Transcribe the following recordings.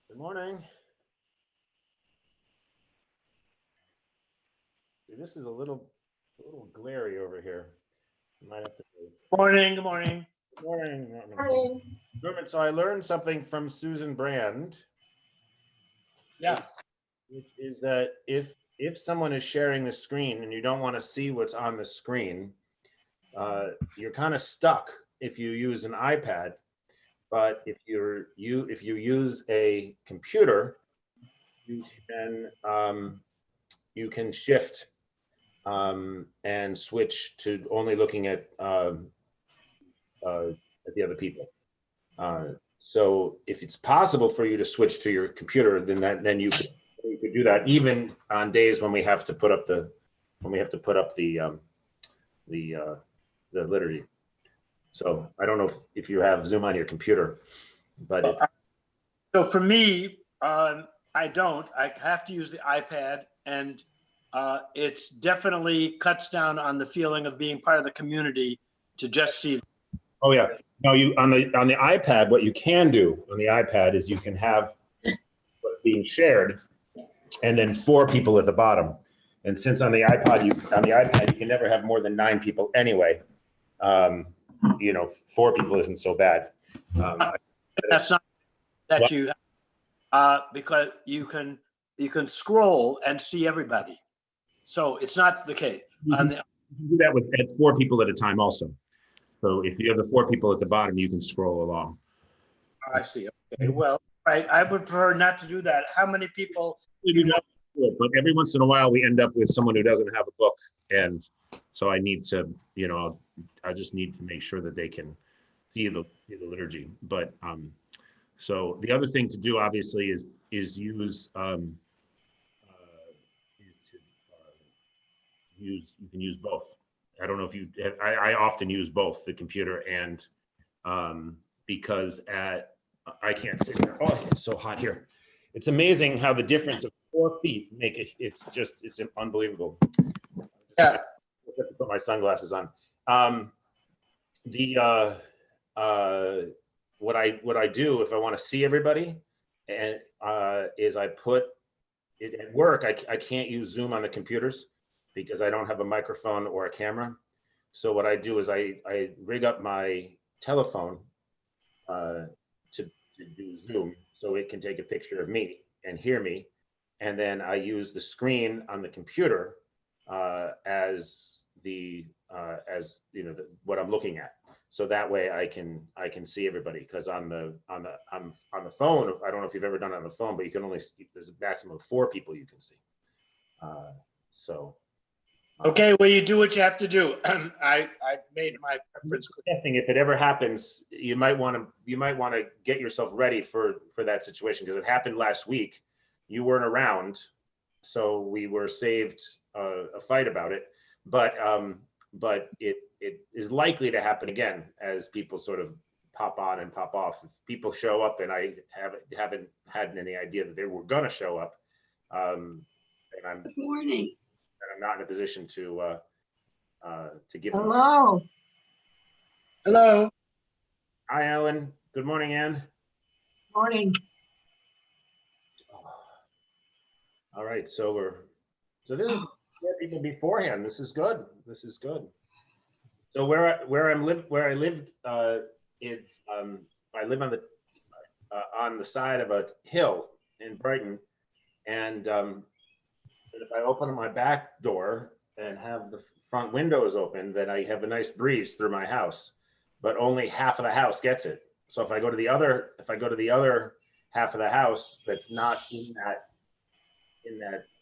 Good morning. This is a little glary over here. You might have to. Morning, good morning. Good morning. Morning. So I learned something from Susan Brand. Yeah. Which is that if someone is sharing the screen and you don't want to see what's on the screen, you're kind of stuck if you use an iPad. But if you use a computer, you can shift and switch to only looking at the other people. So if it's possible for you to switch to your computer, then you could do that even on days when we have to put up the liturgy. So I don't know if you have Zoom on your computer, but so for me, I don't. I have to use the iPad, and it's definitely cuts down on the feeling of being part of the community to just see. Oh yeah, no, you on the iPad. What you can do on the iPad is you can have what's being shared, and then 4 people at the bottom. And since on the iPad you can never have more than 9 people anyway. 4 people isn't so bad. That's not that what? You because you can scroll and see everybody. So it's not the case. You can do that with 4 people at a time also. So if you have the 4 people at the bottom, you can scroll along. I see. Okay. Well, right. I would prefer not to do that. How many people? But every once in a while, we end up with someone who doesn't have a book, and so I need to, I just need to make sure that they can see the liturgy. But so the other thing to do, obviously, is use you can use both. I don't know if you. I often use both the computer and because I can't sit there. Oh, it's so hot here. It's amazing how the difference of 4 feet make it. It's unbelievable. Yeah. I have to put my sunglasses on. What I do if I want to see everybody, and is I put at work, I can't use Zoom on the computers because I don't have a microphone or a camera. So what I do is I rig up my telephone to do Zoom so it can take a picture of me and hear me. And then I use the screen on the computer as what I'm looking at. So that way I can see everybody, because on the phone, I don't know if you've ever done it on the phone, but you can only, there's a maximum of 4 people you can see. Okay, well, you do what you have to do. I made my preference clear. Testing, if it ever happens, you might want to get yourself ready for that situation, because it happened last week. You weren't around, so we were saved a fight about it. But it is likely to happen again as people sort of pop on and pop off. If people show up and I haven't had any idea that they were going to show up, and Good morning. I'm not in a position to give them. Hello. Hello. Hi, Ellen. Good morning, Ann. Morning. All right, so this is people beforehand. This is good. This is good. So where I live, it's I live on the side of a hill in Brighton, and if I open my back door and have the front windows open, then I have a nice breeze through my house, but only half of the house gets it. So if I go to the other half of the house that's not in that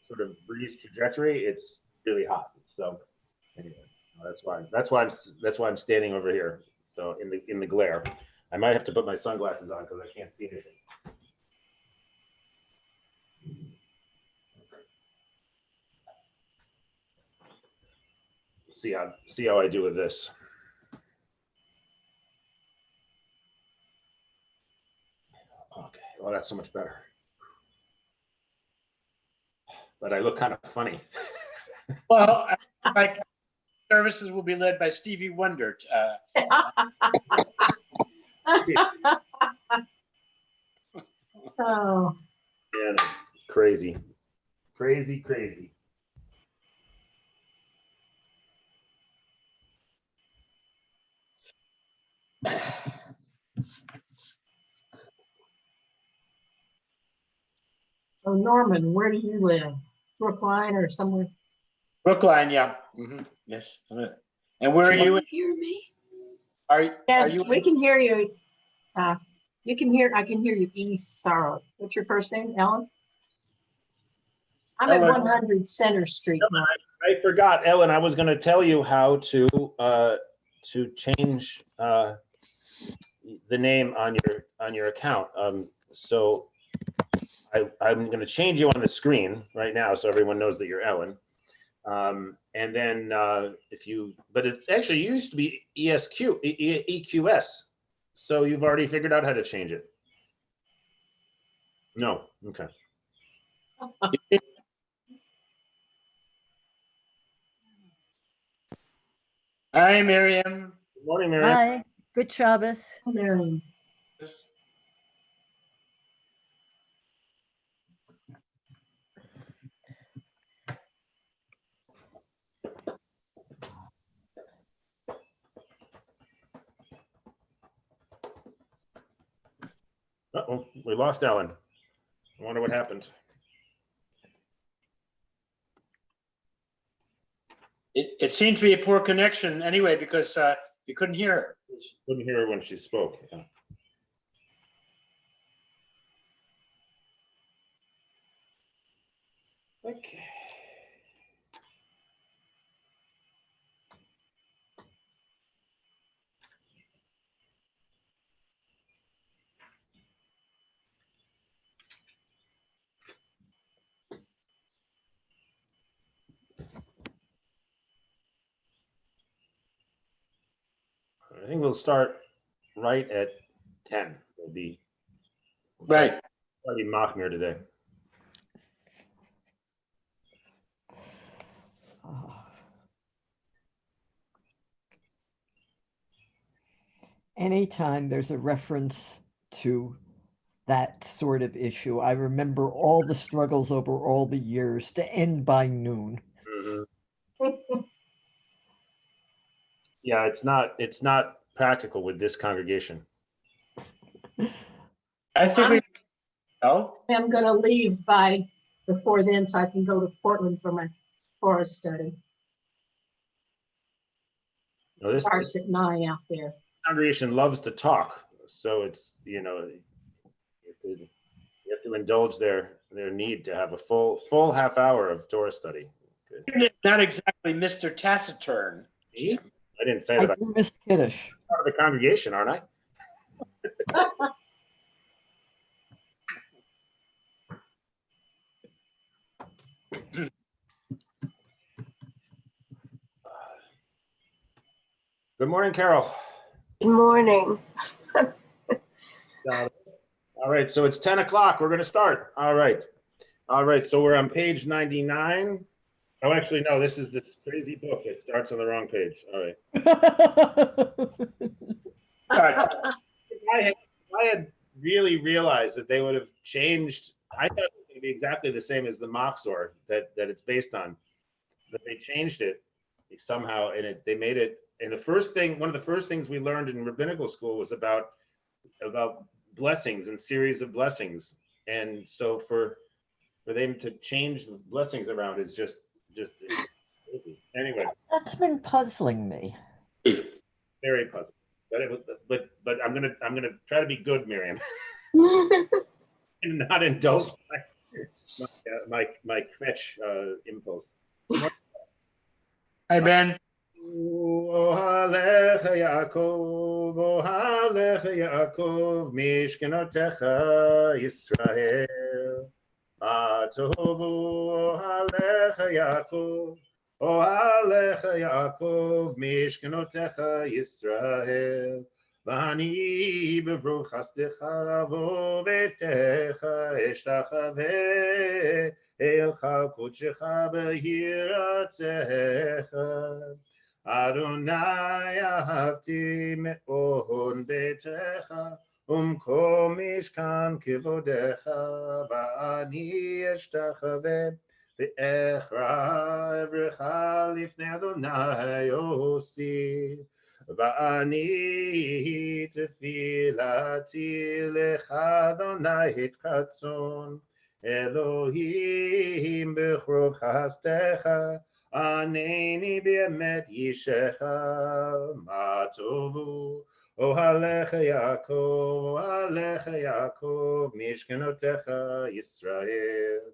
sort of breeze trajectory, it's really hot. So anyway, that's why I'm standing over here. So in the glare, I might have to put my sunglasses on because I can't see anything. See how I do with this. Okay, well, that's so much better. But I look kind of funny. Well, like services will be led by Stevie Wonder. Oh, Yeah, crazy. oh, Norman, where do you live? Brookline or somewhere? Brookline, yeah. Yes. And where are you? Can you hear me? Yes, you we can hear you. I can hear you, East Sorrow. What's your first name, Ellen? I'm at Ellen. 100 Center Street now. I forgot, Ellen. I was going to tell you how to change the name on your account. So I'm going to change you on the screen right now, so everyone knows that you're Ellen. And then but it's actually used to be EQS. So you've already figured out how to change it? No. Okay. Hi, Miriam. Good morning, Miriam. Hi, good Shabbos. Mary. Uh-oh, we lost Ellen. I wonder what happened. It seemed to be a poor connection anyway, because you couldn't hear her. Couldn't hear her when she spoke. Yeah. Okay. I think we'll start right at 10. It'll be Right. probably Machmir today. Anytime there's a reference to that sort of issue. I remember all the struggles over all the years to end by noon. Mhm. Yeah, it's not practical with this congregation. I think we, oh, I'm gonna leave before then so I can go to Portland for my forest study. No, this Starts at 9 out there. congregation loves to talk, so it's, you have to indulge their need to have a full half hour of Torah study. Good. not exactly Mr. Taciturn. Me? I didn't say I that. I'm do miss Kiddush. part of the congregation, aren't I? Good morning, Carol. Good morning. Got it. All right, so it's 10 o'clock. We're going to start. All right. So we're on page 99. Oh, actually, no, this is this crazy book. It starts on the wrong page. All right. I had really realized that they would have changed. I thought it was going to be exactly the same as the Machzor that it's based on. But they changed it somehow, and they made it. And one of the first things we learned in rabbinical school was about blessings and series of blessings. And so for them to change the blessings around is just anyway. That's been puzzling me. Very puzzling. But I'm gonna try to be good, Miriam, and not indulge my kvetch impulse. Hi, Ben. Ohalecha Yaakov, Ohalecha Yaakov, Mishkenotecha Yisrael. Atovu Ohalecha Yaakov, Ohalecha Yaakov, Mishkenotecha Yisrael. V'ani b'bruchastecha v'ovetecha eshtachaveh elcha kodshecha b'yiratzecha. Adonai ahavti me'od betecha umkom mishkan kivodecha v'ani eshtachaveh ve'echra evrecha lifnei Adonai osi. Va'ani tefilati lecha Adonai hitkatzon Elohim b'chrov chastecha aneni b'emet yishecha ma tovu ohalecha Yaakov mishkenotecha Yisrael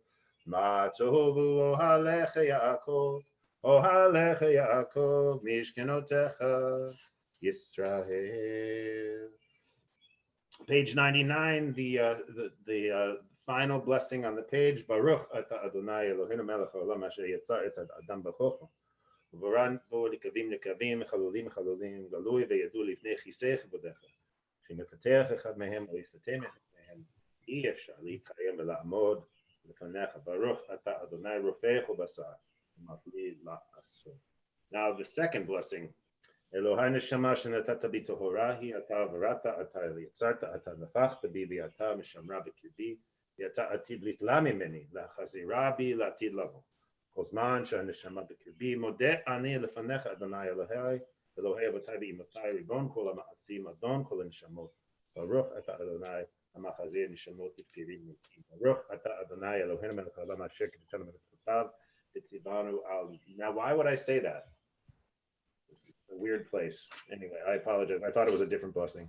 ma tovu ohalecha Yaakov Ohalecha Yaakov Mishkenotecha Yisrael. Page 99, the final blessing on the page. Baruch ata Adonai Eloheinu melech haolam asher yatzar et adam b'chochma. V'ran vo likavim likavim, chalulim chalulim, galui ve'yadu lifnei chisei chavodecha. Shemepatech echad mehem o yisatem echad mehem. Hi efshar likayem ve'la'amod lefanecha. Baruch ata Adonai rofecho basar. Now the second blessing, Elohai neshama shenatata bi tohorahi ata varata ata eliyatzarta ata nafachta bi liata mishamra b'kirbi liata atid litla mimeni lachazira bi latid lavo kozman sheneshama b'kirbi modeh ani lefanecha Adonai Elohai Elohai avatai v'imatai ribon kol ha'maasim adon kol neshamot Baruch ata Adonai hamachazir neshamot itkirim Baruch ata Adonai Eloheinu melech haolam asher kibetanu mitzvotav. Now, why would I say that? It's a weird place. Anyway, I apologize. I thought it was a different blessing.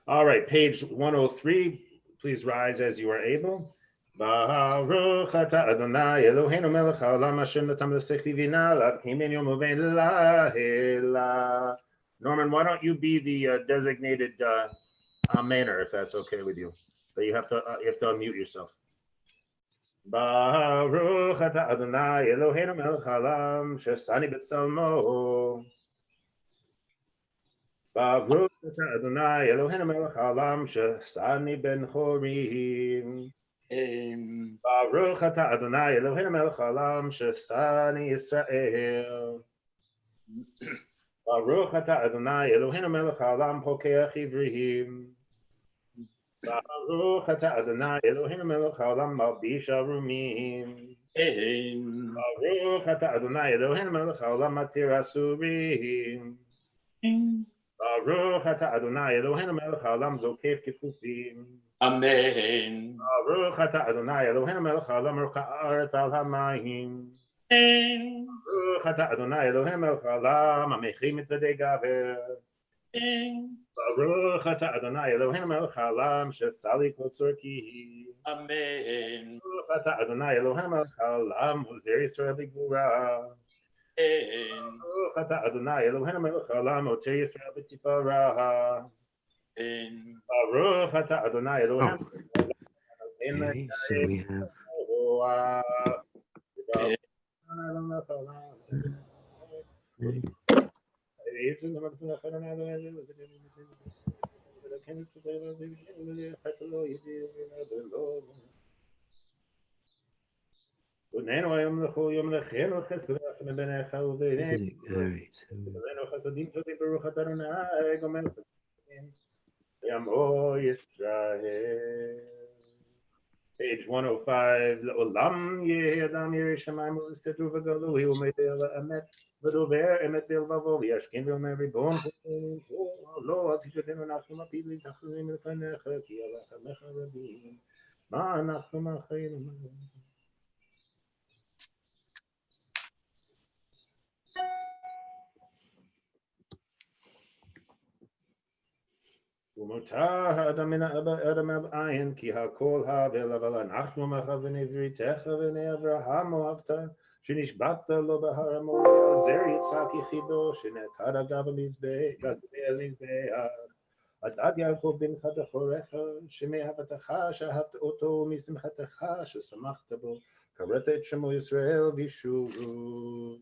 All right, page 103. Please rise as you are able. Baruch ata Adonai Eloheinu melech haolam asher natan l'sechti v'ina l'avkim en yom uvein l'ahela. Norman, why don't you be the designated amener, if that's okay with you? But you have to unmute yourself. Baruch ata Adonai Eloheinu melech haolam shesani b'tzalmo. Baruch ata Adonai Eloheinu melech haolam shesani ben chorim. Baruch ata Adonai Eloheinu melech haolam shesani Yisrael. Baruch atah Adonai Eloheinu melech haolam pokeach ivrim. Baruch atah Adonai Eloheinu melech haolam malbish arumim. Baruch atah Adonai Eloheinu melech haolam matir asurim. Baruch atah Adonai Eloheinu melech haolam zokef kifufim. Amen. Baruch atah Adonai Eloheinu melech haolam rucha haaretz al hamayim. Amen. Baruch atah Adonai Eloheinu melech haolam hamechim et tzadei gaver. Baruch atah Adonai Eloheinu melech haolam shesali kol tzorkihi. Amen. Baruch atah Adonai Eloheinu melech haolam uzer Yisrael b'gvura. Baruch atah Adonai Eloheinu melech haolam oter Yisrael b'tifarah. Baruch atah Adonai Eloheinu Okay, so we have music. All right, Page 105, Olam Yehadam Yerushalayim U'Setu V'Galu Hu Me'Tel Emet V'Dover Emet B'Elvavo V'Yashkin V'Omer Ribon Lo Al Tishatenu Nachum Apidli Tachlim L'Fanecha Ki Alachamecha Rabim Ma Nachum Achayim. ומותר האדם מן האדם הבעין, כי הכל הבל, אבל אנחנו מכוון עבריתך ובני אברהם אוהבת, שנשבעת לו בהר המוריה, זר יצחק יחידו, שנעקד אגב המזבח, עד יעקב בנך בכורך, שמאהבתך שאהבת אותו, ומשמחתך ששמחת בו, קראת את שמו ישראל וישובו.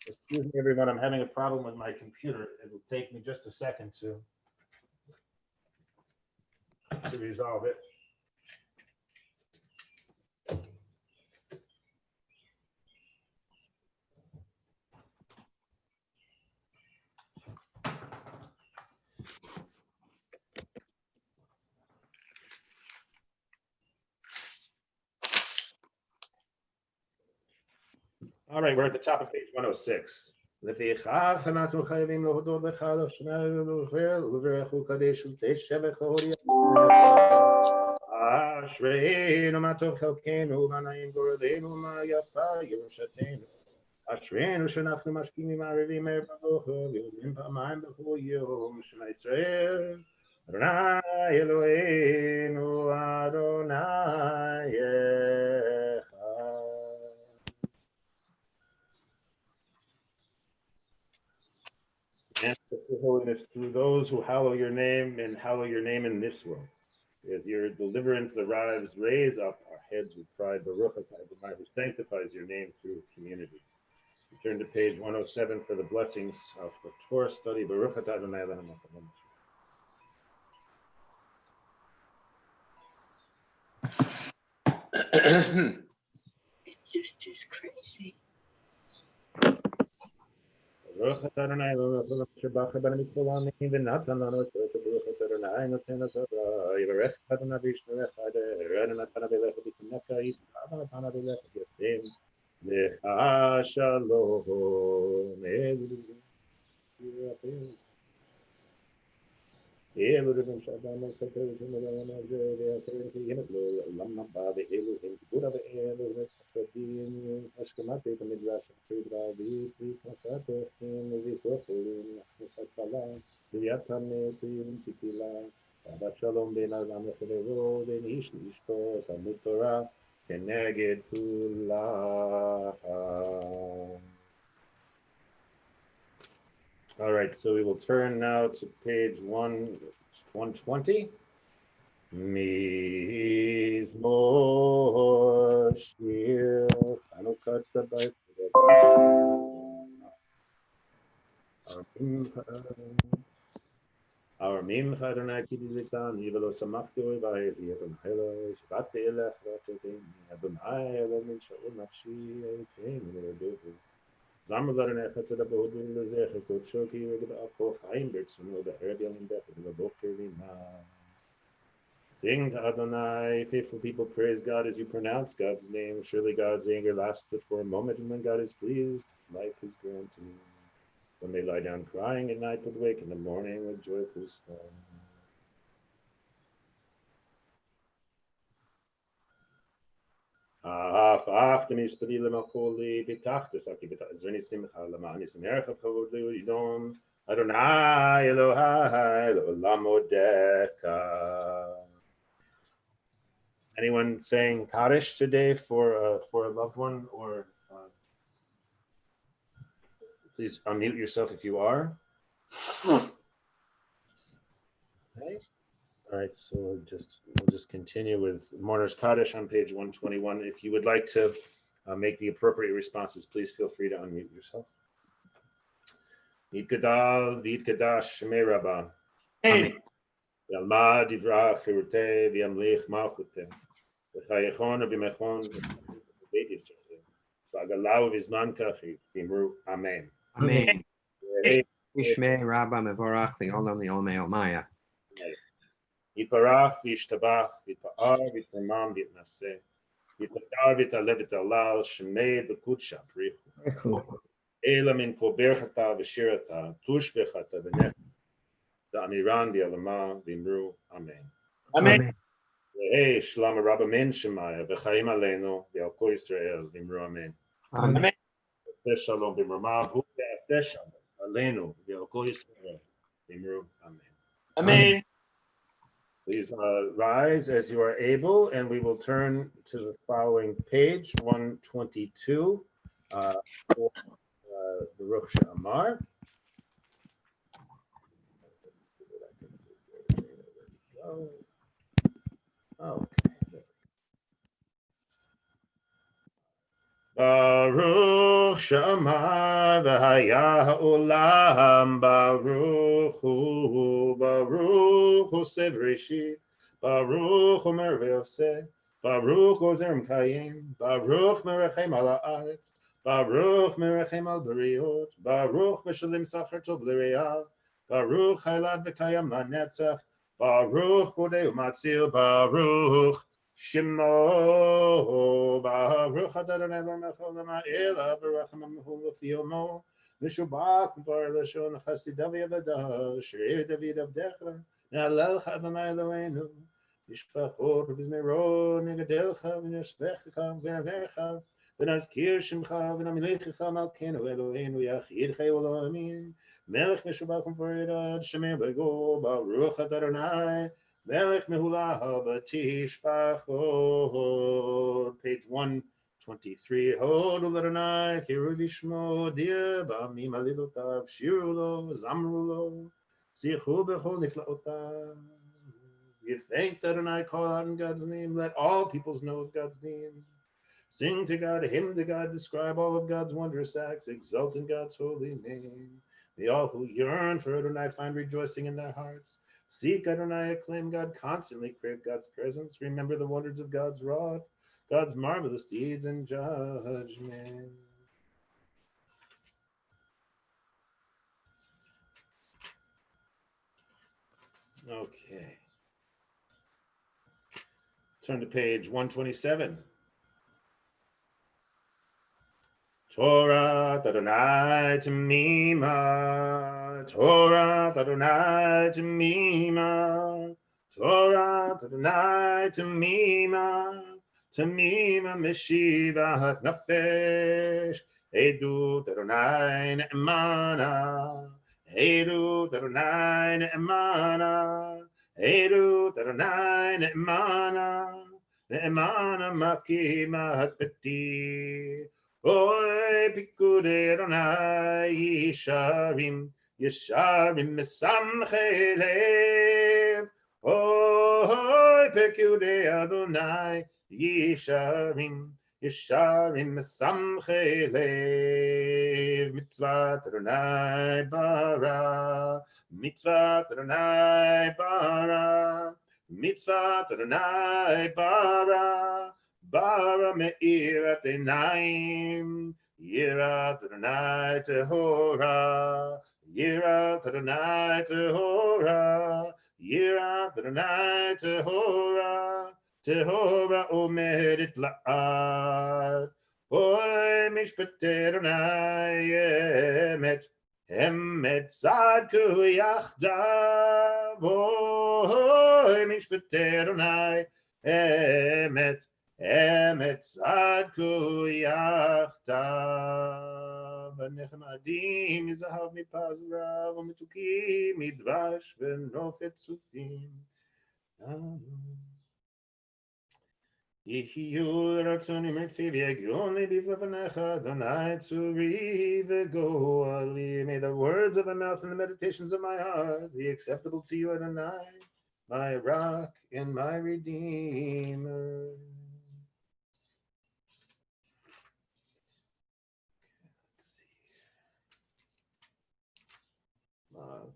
Excuse me, everyone. I'm having a problem with my computer. It will take me just a second to resolve it. All right, we're at the top of page 106. לפיכך אנחנו חייבים להודות לך על שנה ולברך ולקדש ולתשבח להודיע. אשרינו מה טוב חלקנו ומה נעים גורלנו ומה יפה ירושתנו. אשרינו שאנחנו משכימים ערבים ערב בבוקר ויורדים פעמיים בכל יום. שמע ישראל אדוני אלוהינו אדוני אחד. And holiness through those who hallow your name and hallow your name in this world. As your deliverance arrives, raise up our heads with pride, Baruch atah Adonai, who sanctifies your name through community. We turn to page 107 for the blessings of the Torah study, Baruch atah Adonai Eloheinu melech haolam. It just is crazy. Baruch atah Adonai Eloheinu melech haolam, Shabbat b'nei mikol ha'ameim v'natan lanu et Torah, Baruch atah Adonai noten haTorah, yivarech Adonai v'yishmerech Adonai natan v'lecha b'timecha yisrael natan v'lecha v'yasem lecha shalom. Elohim Shaddam Elkatei Shemelam Azeh Ve'Aterim Kiyim Lo Olam Haba Ve'Elohim Gvura Ve'Elohim Chasadim Ashkemat Et HaMidrash Chedra V'Yitri Kasatechim V'Vichochim Achnesat Kala V'Yat HaMetim Tikila Shabbat Shalom Ben Adam Lechavero Ben Ish L'Ishto Talmud Torah Keneged Kulah. All right, so we will turn now to page 120. Mizmor Shir Chanukat Shabbat. Our Mim Adonai Kiddushkan, Yivelo Samachti Oivai, Yevon Helo, Shabbat Elech, Vachotim, Adonai Elohim Shaul Nafshi, Eitim, Yeredevu. למה לרנך חסד הבהוד ולזכר קודשו כי ירגד אפו חיים ברצונו בערב יום דרך ובבוקר רימה. Sing to Adonai, faithful people, praise God as you pronounce God's name. Surely God's anger lasts but for a moment, and when God is pleased, life is granted. When they lie down crying at night, but wake in the morning with joyful song. Adonai Elohai Le'olam Odeka. Anyone saying Kaddish today for a loved one, or please unmute yourself if you are. Okay. All right, so we'll just continue with Mourner's Kaddish on page 121. If you would like to make the appropriate responses, please feel free to unmute yourself. Yitgadal v'yitgadash shemei Rabbah. Amen. Yalma divra chiruteh v'yamlich malchuteh. V'chayechon v'yimechon v'beit Yisrael. V'agalau v'zman kachi v'imru amen. Amen. Ishmei Rabba Mevorach Le'olam Le'omei Omaya. Yitbarach v'yishtabach v'yitpa'ar v'yitramam v'yitnaseh. Yitpa'ar v'yitalev v'yitalal shemei v'kudsha prichu. Ela min kol berchata v'shirata tush bechata v'nech da'amiran v'yalama v'imru amen. Amen. Hey, Shalom Rabba Min Shemaya v'chaim aleinu v'al kol Yisrael v'imru amen. Amen. Shalom b'mramav hu ve'aseh shalom aleinu v'al kol Yisrael v'imru amen. Amen. Please rise as you are able, and we will turn to the following page, 122, for the Baruch She'amar. Okay. Baruch She'amar v'haya ha'olam Baruch hu Sev Reshit Baruch hu Merve Yoseh Baruch hu Zerem Kayim Baruch Merechem al ha'aretz Baruch Merechem al bariot Baruch Meshalim Sachar Tov L'Re'ah Baruch Haylad v'Kayam La'netzach Baruch Bodeh U'Matzil Baruch Shemo Baruch Adonai L'Mechol L'Ma'ela Baruch HaMamhu L'Fiomo Mishubach V'ar Lashon Chasidav Yavada Shirei David Avdecha Na'alel Adonai Eloheinu Yishpachot V'Zmeron Negadelcha V'Neshpechecha V'Navercha V'Nazkir Shemcha V'Namilechecha Malkeinu Eloheinu Yachidcha Elohemin Melech Mishubach V'Ar Shemei Bego Baruch Adonai Melech Mehulaha Batishpachot. Page 123. Hod Adonai Kiru Lishmo Dia Ba'amim Alilotav Shirulo Zamrulo Zichu Bechol Niflaotav. Give thanks to Adonai, call out in God's name. Let all peoples know of God's name. Sing to God, hymn to God, describe all of God's wondrous acts, exult in God's holy name. May all who yearn for Adonai find rejoicing in their hearts. Seek Adonai, acclaim God, constantly crave God's presence. Remember the wonders of God's rod, God's marvelous deeds and judgment. Okay. Turn to page 127. Torah Adonai Tamima, Torah Adonai Tamima, Torah Adonai Tamima, Tamima Meshivat Nafesh, Edut Adonai Ne'emana, Edut Adonai Ne'emana, Edut Adonai Ne'emana, Ne'emana Makima Hatati. Oy Pikude Adonai Yesharim Yesharim Mesamche Lev. Oy Pikude Adonai Yesharim Yesharim Mesamche Lev. Mitzvah Adonai Bara Mitzvah Adonai Bara Mitzvah Adonai Bara Bara me'irat einaim, Yirat Adonai Tehora, Yirat Adonai Tehora, Yirat Adonai Tehora, Tehora Omedet La'ad, Oy Mishpatei Adonai Emet, Emet Tzadku Yachdav, Oy Mishpatei Adonai Emet, Emet Tzadku Yachdav, נחמדים מזהב מפז רב ומתוקים מדבש ונופת צופים. יהיו רצונים מפיו יגון ליבי בפניך, אדוני צורי וגואלי. May the words of my mouth and the meditations of my heart be acceptable to you, Adonai, my rock and my redeemer.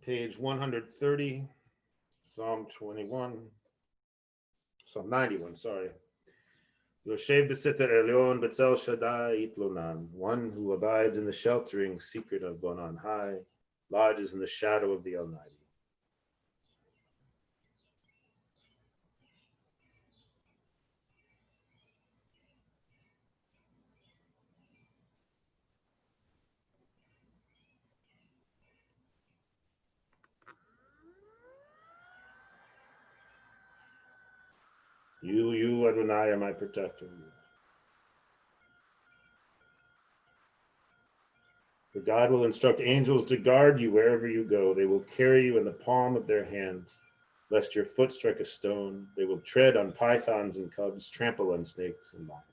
Page 130, Psalm 91, sorry. Yoshev b'siter elyon b'tzel Shaddai itlonan. One who abides in the sheltering secret of one on high, lodges in the shadow of the Almighty. You, Adonai, are my protector. For God will instruct angels to guard you wherever you go. They will carry you in the palm of their hands, lest your foot strike a stone. They will tread on pythons and cubs, trample on snakes and lions.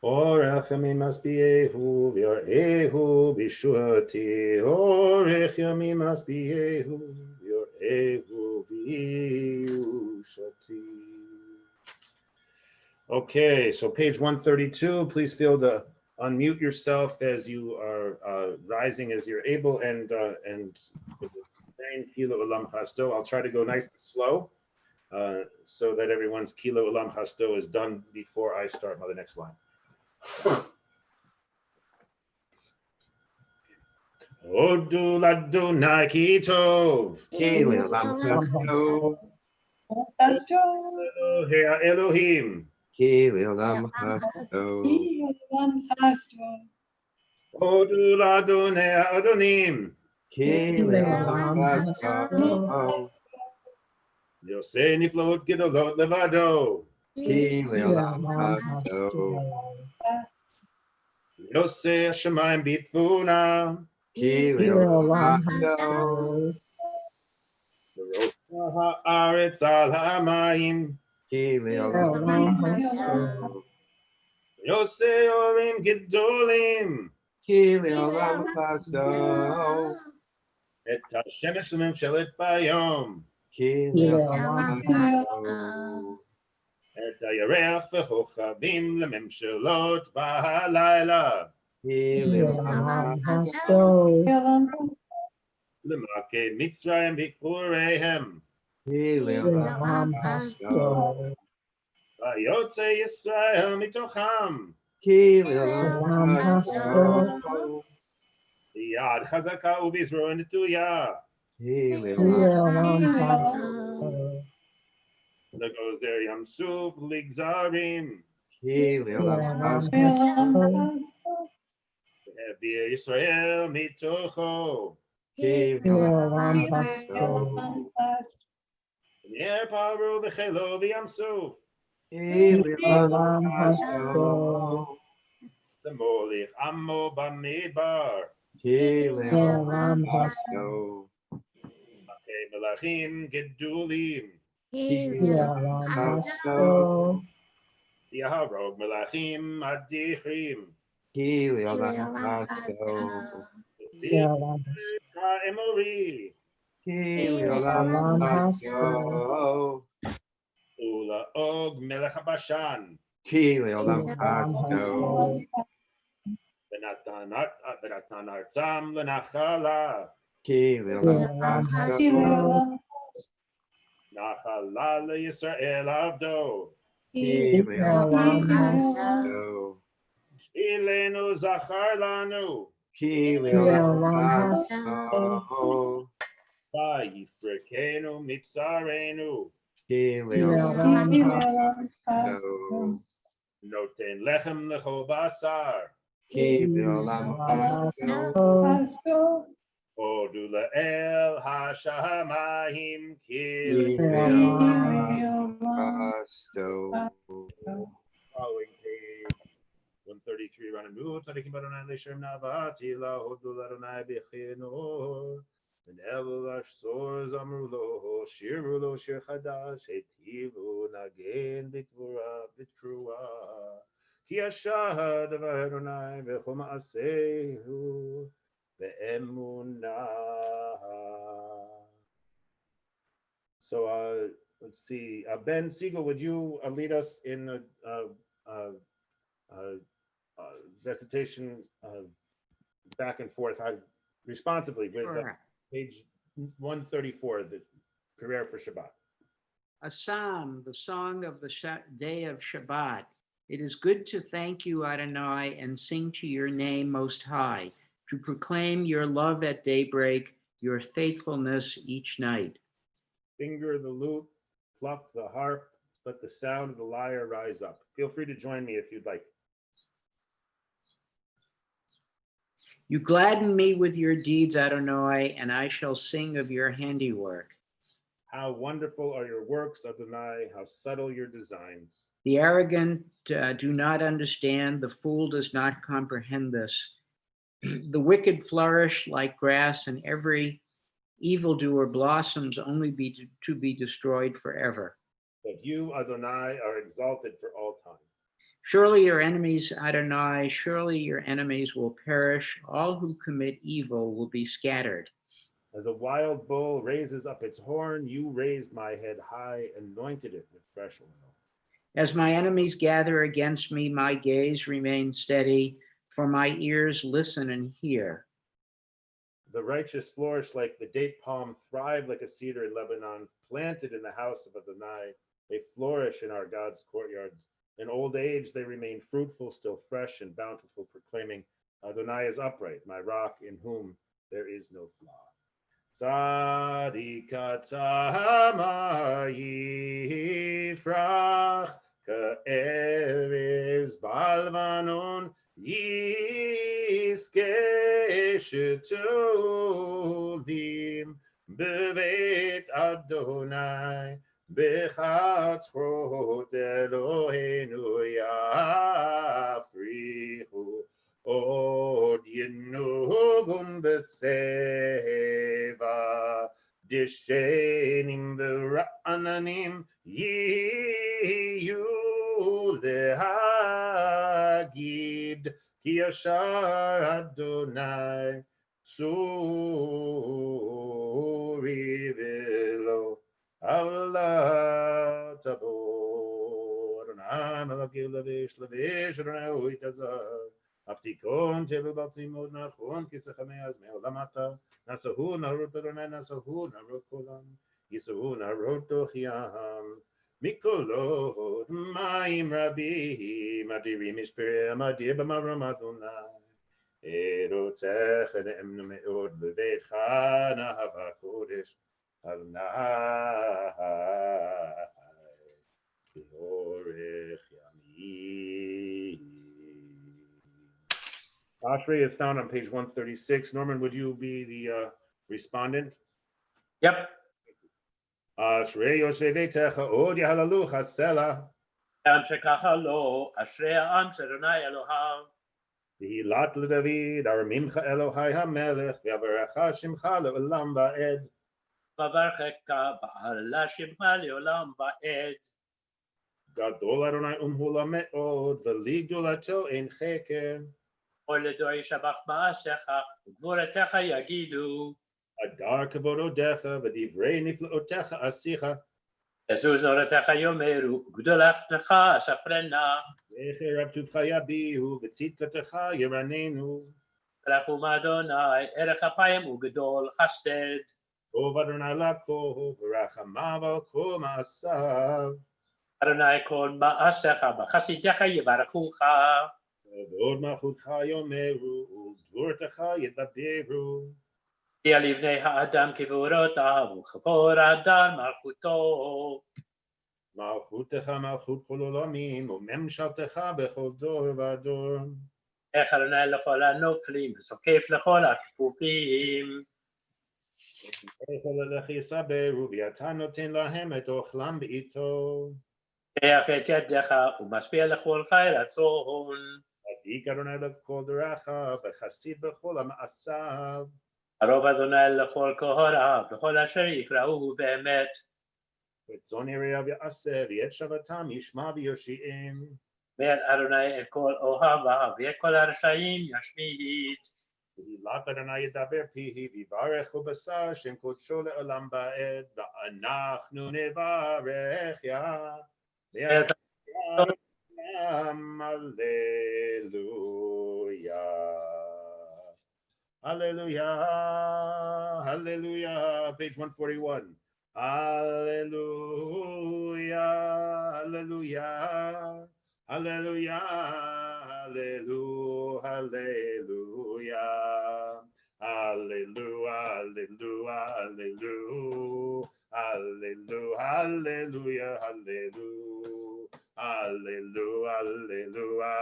Orech yamim asbiyehu, v'yorehu b'shuati. Orech yamim asbiyehu, v'yorehu b'shuati. Okay, so page 132, please feel to unmute yourself as you are rising as you're able, and Kilo Ulam Chasto. I'll try to go nice and slow so that everyone's Kilo Ulam Chasto is done before I start by the next line. Odu ladonai ki tov. Kili Olam Chasto. Elohei Elohim. Kili Olam Chasto. Odu ladonai Adonim. Kili Olam Chasto. Yosei niflot gedolot levado. Kili Olam Chasto. Yosei Hashemayim bitfuna. Kili Olam Chasto. Haaretz al hamayim. Kili Olam Chasto. Yosei orim gedolim. Kili Olam Chasto. Et hashemesh lememshelet bayom. Kili Olam Chasto. Et hayarech v'chochavim lememshelot b'halayla. Kili Olam Chasto. Lemakei Mitzrayim b'kureihem. Kili Olam Chasto. Vayotze Yisrael mitocham. Kili Olam Chasto. Yad chazaka ubizro netuya. Kili Olam Chasto. Legozer yamsuf ligzarim. Kili Olam Chasto. V'hevir Yisrael mitocho. Kili Olam Chasto. V'ner paru v'chelo v'yamsuf. Kili Olam Chasto. Lemolich ammo b'midbar. Kili Olam Chasto. Makei melachim gedulim. Kili Olam Chasto. Yaharog melachim adichrim. Kili Olam Chasto. Emori. Kili Olam Chasto. Ula og melech habashan. Kili Olam Chasto. Benatan artzam lenachala. Ki le'olam hasto. Nachala Yisrael Avdo. Ki le'olam hasto. Ilenu Zachar Lanu. Ki le'olam hasto. Vayifrekenu Mitzarenu. Ki le'olam hasto. Noten Lechem Lecho Basar. Ki le'olam hasto. Odu Le'el HaShamayim Ki Ki le'olam hasto. Following page 133, Rananu, Tzadikim Adonai L'Shem Navati La Hodu L'Adonai B'Chino and Elash Sor Zamru Lo Shiru Lo Shir Chadash Etilu Nagen B'Tvura B'Trua Ki Ashad Adonai B'Chol Ma'asehu Be'emunah. So let's see. Ben Siegel, would you lead us in the recitation back and forth responsively with Sure. page 134, the prayer for Shabbat. A psalm, the song of the day of Shabbat. It is good to thank you, Adonai, and sing to your name most high, to proclaim your love at daybreak, your faithfulness each night. Finger the lute, pluck the harp, let the sound of the lyre rise up. Feel free to join me if you'd like. You gladden me with your deeds, Adonai, and I shall sing of your handiwork. How wonderful are your works, Adonai, how subtle your designs. The arrogant do not understand, the fool does not comprehend this. The wicked flourish like grass, and every evildoer blossoms only to be destroyed forever. But you, Adonai, are exalted for all time. Surely your enemies, Adonai, surely your enemies will perish. All who commit evil will be scattered. As a wild bull raises up its horn, you raised my head high, anointed it with fresh oil. As my enemies gather against me, my gaze remains steady, for my ears listen and hear. The righteous flourish like the date palm, thrive like a cedar in Lebanon, planted in the house of Adonai. They flourish in our God's courtyards. In old age, they remain fruitful, still fresh and bountiful, proclaiming, Adonai is upright, my rock in whom there is no flaw. Tzadikat Tzama Yifrach Ka'erez Balvanon Yiske Shetulim Bevet Adonai Bechatzrot Eloheinu Yafrichu Od Yenugum Beseva Dishenim Bera'ananim Yiyu Lehagid Ki Yashar Adonai Suri Velo Allah Tabo Adonai Malakil Lavish Lavish Adonai Uitazar Aftikon Tebel Baltimod Nachon Kisachamei Azmei Olamata Nasahu Narot Adonai Nasahu Narot Kolam Yisahu Narot Tochiam Mikolot Maim Rabbi Madirim Ishpere Madir B'Maram Adonai Erotech Ne'emnu Me'od B'Veitcha Nahava Kodesh Adonai Yorech Yamim. Ashrei is found on page 136. Norman, would you be the respondent? Yep. Ashrei Yoshevetecha Od Yahalalu Chasela Am shekacha lo, ashrei ha'am she'Adonai Elohav. V'hilat LeDavid Aramimcha Elohai HaMelech V'yaverecha Shimcha Le'olam Va'ed Vavarcheka ba'ala shimcha le'olam va'ed. Gadol Adonai Umhula Me'od V'ligdolato Ein Cheker Or ledori shabach ma'asecha, ugvuratecha yagidu. Adar Kavododecha V'divrei Niflaotecha Asicha Ezuz noratecha yomeru, gdolachtecha asafrena. Zecher Avtuvcha Yabihu V'tzidkatecha Yeranenu רחום אדוני, ערך אפיים וגדול חסד. טוב אדוני לכל ורחמיו על כל מעשיו. אדוני כל מעשיך בחסידיך יברכוך. ועוד מלכותך יאמרו ודבורתך ידברו. כי על לבני האדם כבורותיו וכפור אדם מלכותו. מלכותך מלכות כל עולמים וממשלתך בכל דור ודור. איך אדוני לכל הנופלים וסוקף לכל הכפופים. כל אליך יסברו ואתה נותן להם את אוכלם בעיתו. פתח את ידיך ומשפיע לכל חי רצון. צדיק אדוני לכל דרכיו וחסיד בכל מעשיו. קרוב אדוני לכל כהוריו וכל אשר יקראו באמת. ואת צאן יראיו יעשה ואת שבתם ישמע ויושיעם. ואת אדוני את כל אוהביו ואת כל הרשעים ישמיד. תהילת אדוני ידבר פיhi ויברך ובשר שם קודשו לעולם ועד ואנחנו נברך יה. Hallelujah. Hallelujah. Hallelujah. Page 141. Hallelujah. Hallelujah. Hallelujah. Hallelujah. Hallelujah. Hallelujah. Hallelujah. Hallelujah. Hallelujah. Hallelujah. Hallelujah.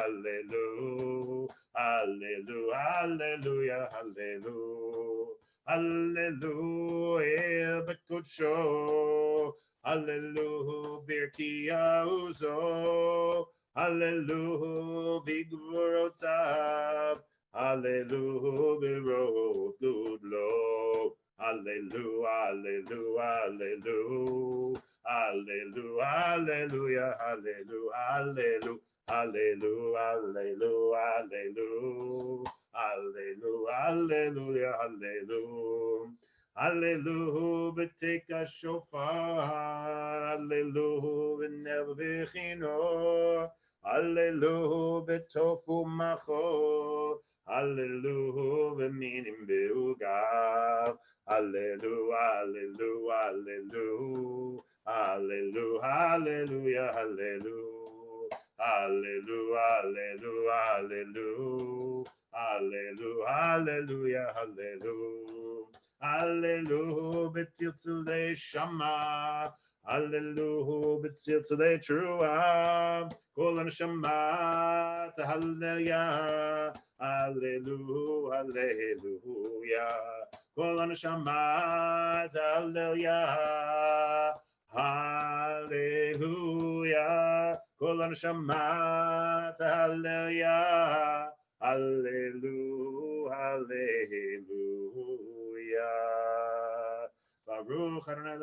Hallelujah. Hallelujah. Hallelujah. Hallelujah. Bekudsho. Hallelujah. Birkia uzo. Hallelujah. Bigvorotav. Hallelujah. Birov good Lord. Hallelujah. Hallelujah. Hallelujah. Hallelujah. Hallelujah. Hallelujah. Hallelujah, hallelujah, hallelujah, hallelujah, hallelujah, hallelujah, but take a shofar, hallelujah, never bechinor, hallelujah, but tofu macho, hallelujah, minim beugav, hallelujah, hallelujah, hallelujah, hallelujah, hallelujah. Hallelujah, hallelujah, hallelujah, hallelujah, hallelujah, hallelujah, betziltzilei shama, hallelujah, betziltzilei trua, kol neshama, hallelujah, hallelujah, hallelujah, kol neshama, hallelujah, hallelujah. Kol Shamat, hallelujah, hallelujah, hallelujah. Baruch Adonai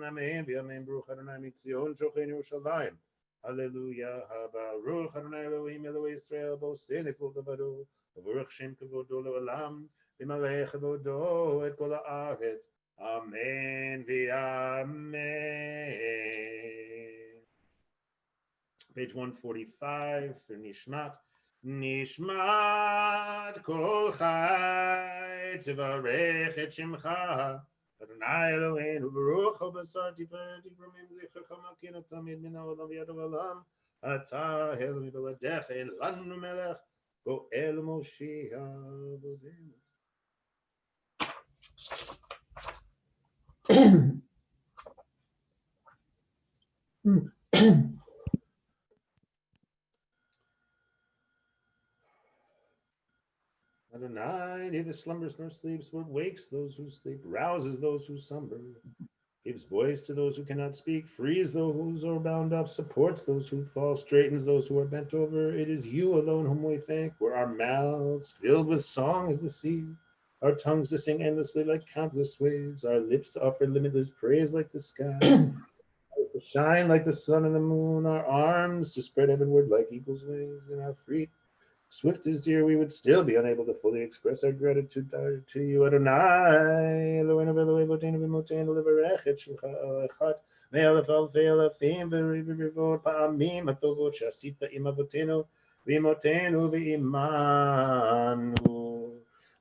Amen, Amen. Baruch Adonai Mitzion, Shochen Yerushalayim. Hallelujah. Baruch Adonai Elohim, Elohim Israel, Bosei Neful Davado. Baruch Shem Kavodo Leolam, V'malei Chavodo et Kol Haaretz. Amen, v'amen. Page 145 for Nishmat. Nishmat kol chai tvarech et shemcha. Adonai Eloheinu baruch b'sar tiferet yivramim zichrecha makin tamid min ha'olam v'yad ha'olam. Ata Elohim b'ladecha elanu melech go'el Moshiach bodenu. Adonai neither slumbers nor sleeps, but wakes those who sleep, rouses those who slumber, gives voice to those who cannot speak, frees those who are bound up, supports those who fall, straightens those who are bent over. It is you alone whom we thank. Were our mouths filled with song as the sea, our tongues to sing endlessly like countless waves, our lips to offer limitless praise like the sky, to shine like the sun and the moon, our arms to spread heavenward like eagle's wings, and our feet swift as deer, we would still be unable to fully express our gratitude to you, Adonai. Eloheinu v'Elokei Avotenu v'Imotenu levarech et Shemcha echad me'alef alfei alafim v'rivot pa'amim hatovot she'asita im Avotenu v'Imotenu v'imanu.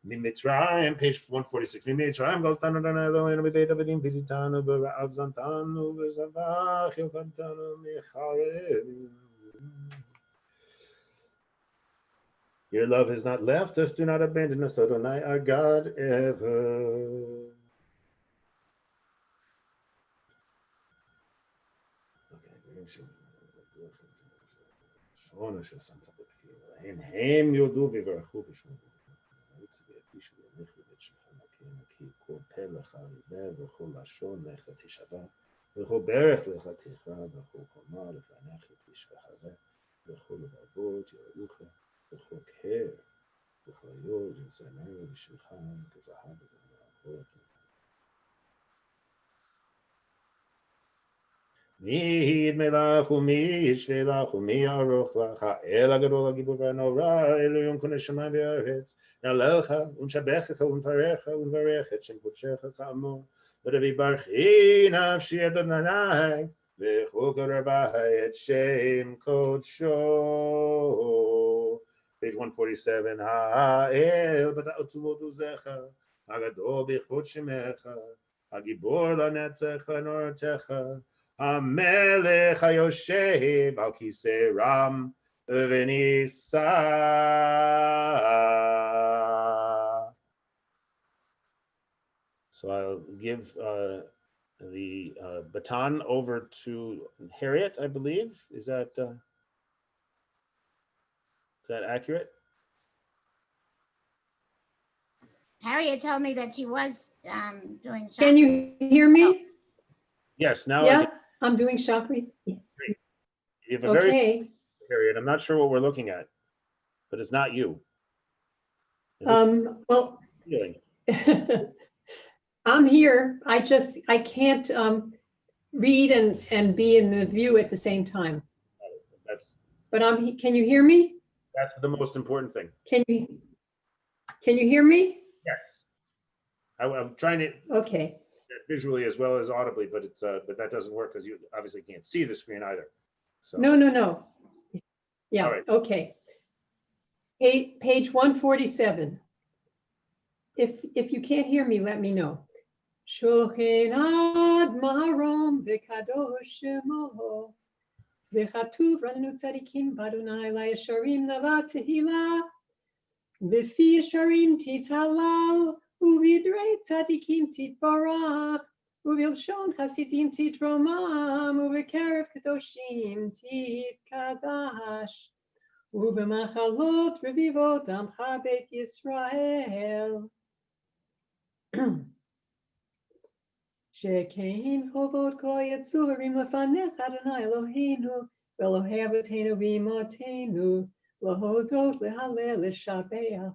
Mitzrayim, page 146. Mitzrayim, Galtanu, Elohim, Beit Avadim, Viditanu, Berav Zantanu, Bezavach, Yokantanu, Mecharem. Your love has not left us. Do not abandon us, Adonai, our God, ever. הם יודו ויברכו בשמו. כל פה לך ידבר וכל לשון לך תשבע וכל ברך לך תכרע וכל קומה לפניך תשבחה וכל לבבות יראוך וכל קהל וכל יוד יזמר בשמך כזהב ובמערכות. מי ידמה לך ומי ישווה לך ומי יערוך לך האל הגדול הגיבור והנורא אלוהים כל השמיים והארץ נעלה לך ונשבח ונברך ונברך את שם קודשך כאמור ותביא ברכי נפשי את אדוני וכל קרבה את שם קודשו. page 147. האל בתעצומות עוזך הגדול בכבוד שמך הגיבור לנצח לנורתך המלך היושב על כיסא רם ונישא. So I'll give the baton over to Harriet, I believe. Is that accurate? Harriet told me that she was doing. Can you hear me? Yes, now I Yeah, do. I'm doing Shakri. You have a very Okay. Harriet. I'm not sure what we're looking at, but it's not you. Well, Feeling. I'm here. I can't read and be in the view at the same time. But can you hear me? That's the most important thing. Can you hear me? Yes. I'm trying to Okay. visually as well as audibly, but that doesn't work because you obviously can't see the screen either. So No. Yeah, All right. okay. Page 147. If you can't hear me, let me know. Shochen ad marom v'kadosh shemo v'chatuv ranenu tzadikim b'Adonai la'yesharim navat tehila v'fi yesharim titalal uvidrei tzadikim titbarach uvilshon hasidim titromam uv'kerev kadoshim titkadash ובמחלות רביבות עמך בית ישראל. שכן חובות כה יצורים לפניך אדוני אלוהינו ואלוהי אבותינו ואמותינו להודות להלל לשבח.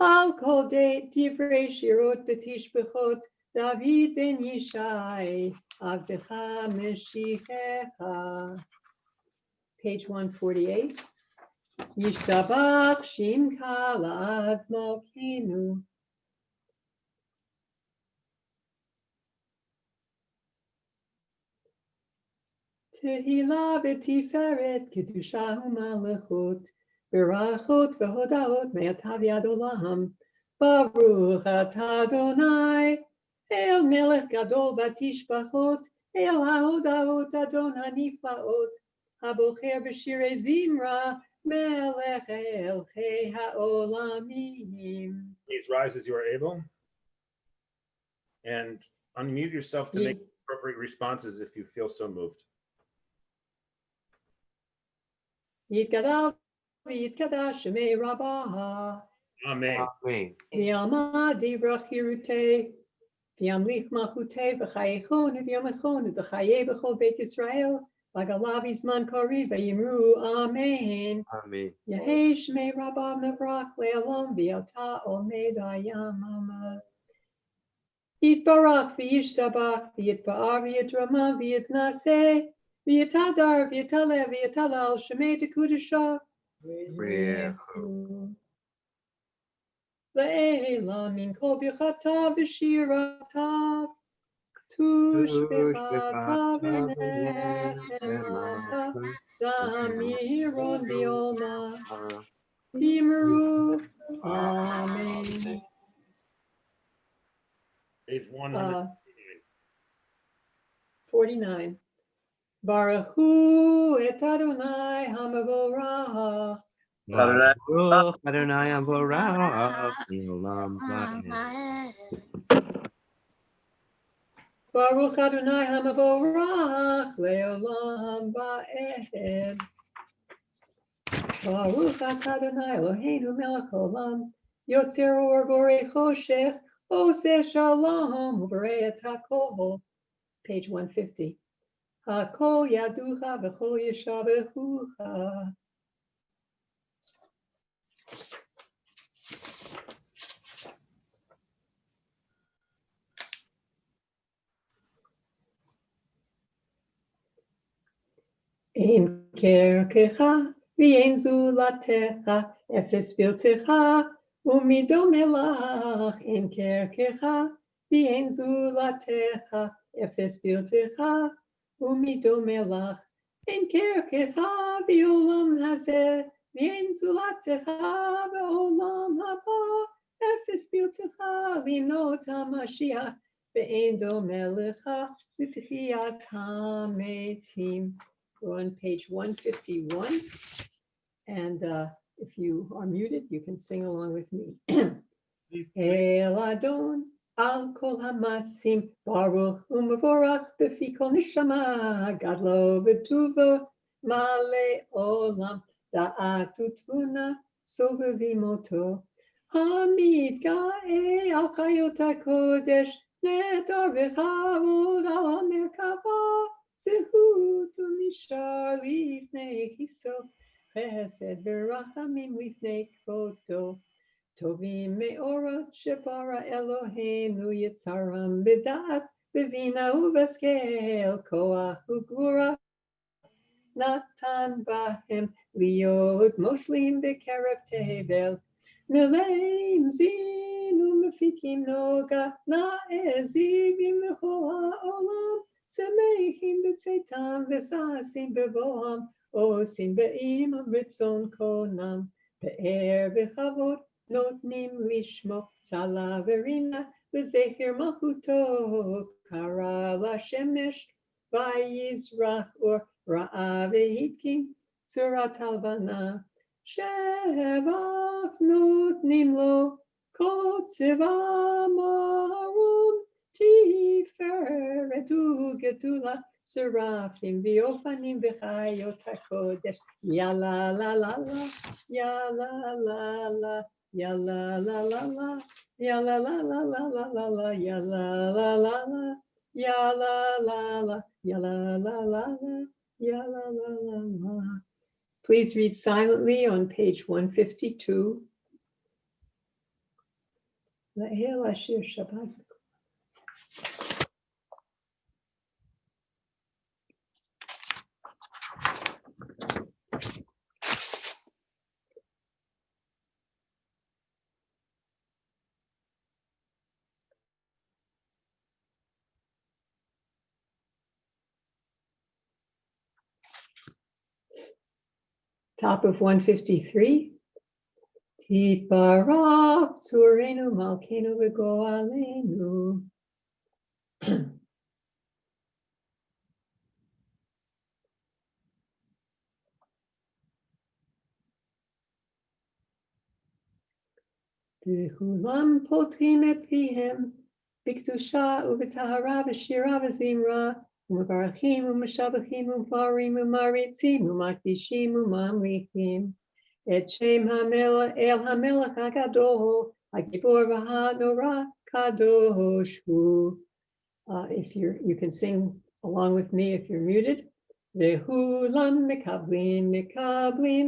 על כל דברי שירות בתשבחות דוד בן ישי עבדך משיחך. Page 148. Yishtabach Shimcha La'ad Malkeinu. Tehillah v'tiferet kedusha u'malachut v'rachot v'hodaot me'atav yad olam baruch atah Adonai el melech gadol v'tishbachot el ha'hodaot Adon haniflaot הבוחר בשירי זמרה מלך אלוהי העולמים. please rise as you are able and unmute yourself to make appropriate responses if you feel so moved. יתגדל ויתקדש שמי רבה. Amen. Amen. ויעמד דברי חירותי וימליך מלכותי וחייכון ויומכון ותחיה בכל בית ישראל. V'galav izman kari v'yimru amen. Amen. Yehei shmei rabba mevrach le'olam v'yata omed hayamama. Yitbarach v'yishtabach v'yitba'ar v'yitrama v'yitnaseh v'yitadar v'yitaleh v'yitalal shmei dekudesha. Le'elam min kol b'chata v'shirata. Tush b'chata v'nechemata Damiron v'yoma V'yimru Amen. Page 100. 49. Baruch Hu et Adonai Hamavorach. Adonai. Baruch Adonai Avorach, Leolam Va'ed. Baruch Adonai Hamavorach Leolam Va'ed. Baruch atah Adonai Eloheinu melech haolam Yotzer or borei choshech Oseh shalom Uberei et hakol. Page 150. Hakol yaducha v'chol yeshabehucha. Ein kerkecha v'ein zulatecha efes biltecha umidome lach. Ein kerkecha v'ein zulatecha efes biltecha umidome lach. Ein kerkecha v'olam hazeh v'ein zulatecha v'olam haba efes biltecha linot hamashiach v'ein dome lecha v'tchiyat hametim. We're on page 151. And if you are muted, you can sing along with me. El Adon al kol hamasim baruch u'mevorach b'fi kol nishama gadlo v'tuvo male olam da'at u'tvuna sovevim oto hamid ga'e al chayot hakodesh nedar v'chavod al hamerkava zehut u'nishar lifnei chiso chesed v'rachamim lifnei kvodo Tovim me'orot shebara Eloheinu yitzaram b'dat b'vina u'baskel koach u'gvura natan bahem liot moshlim b'kerev tevel mileim zin u'mefikim noga na'ezivim v'chol ha'olam semeichim b'tzeitam v'sasim b'voam osim be'im ritzon konam be'er v'chavot notnim lishmo tzala verina v'zecher malchuto kara lashemesh vayizrach or ra'a v'hitkin tzurat halvana shevach notnim lo kol tzeva marum tiferet u'gedula serafim v'ofanim v'chayot hakodesh ya la la la la ya la la la ya la la la la, ya la la la la la la la, ya la la la la, ya la la la, ya la la la la, ya la la la la. Please read silently on page 152. La'el Ashir Shabbat. Top of 153. Tiparach tzurenu malkeinu v'goalenu. V'chulam potrim et pihem b'kedusha u'v'tahara v'shira v'zimra u'mevarachim u'meshabachim u'marim u'maritzim u'makdishim u'mamlichim et shem hamelech el hamelech hagadol hagibor v'hanora kadosh hu. If you can sing along with me if you're muted. V'chulam mekablim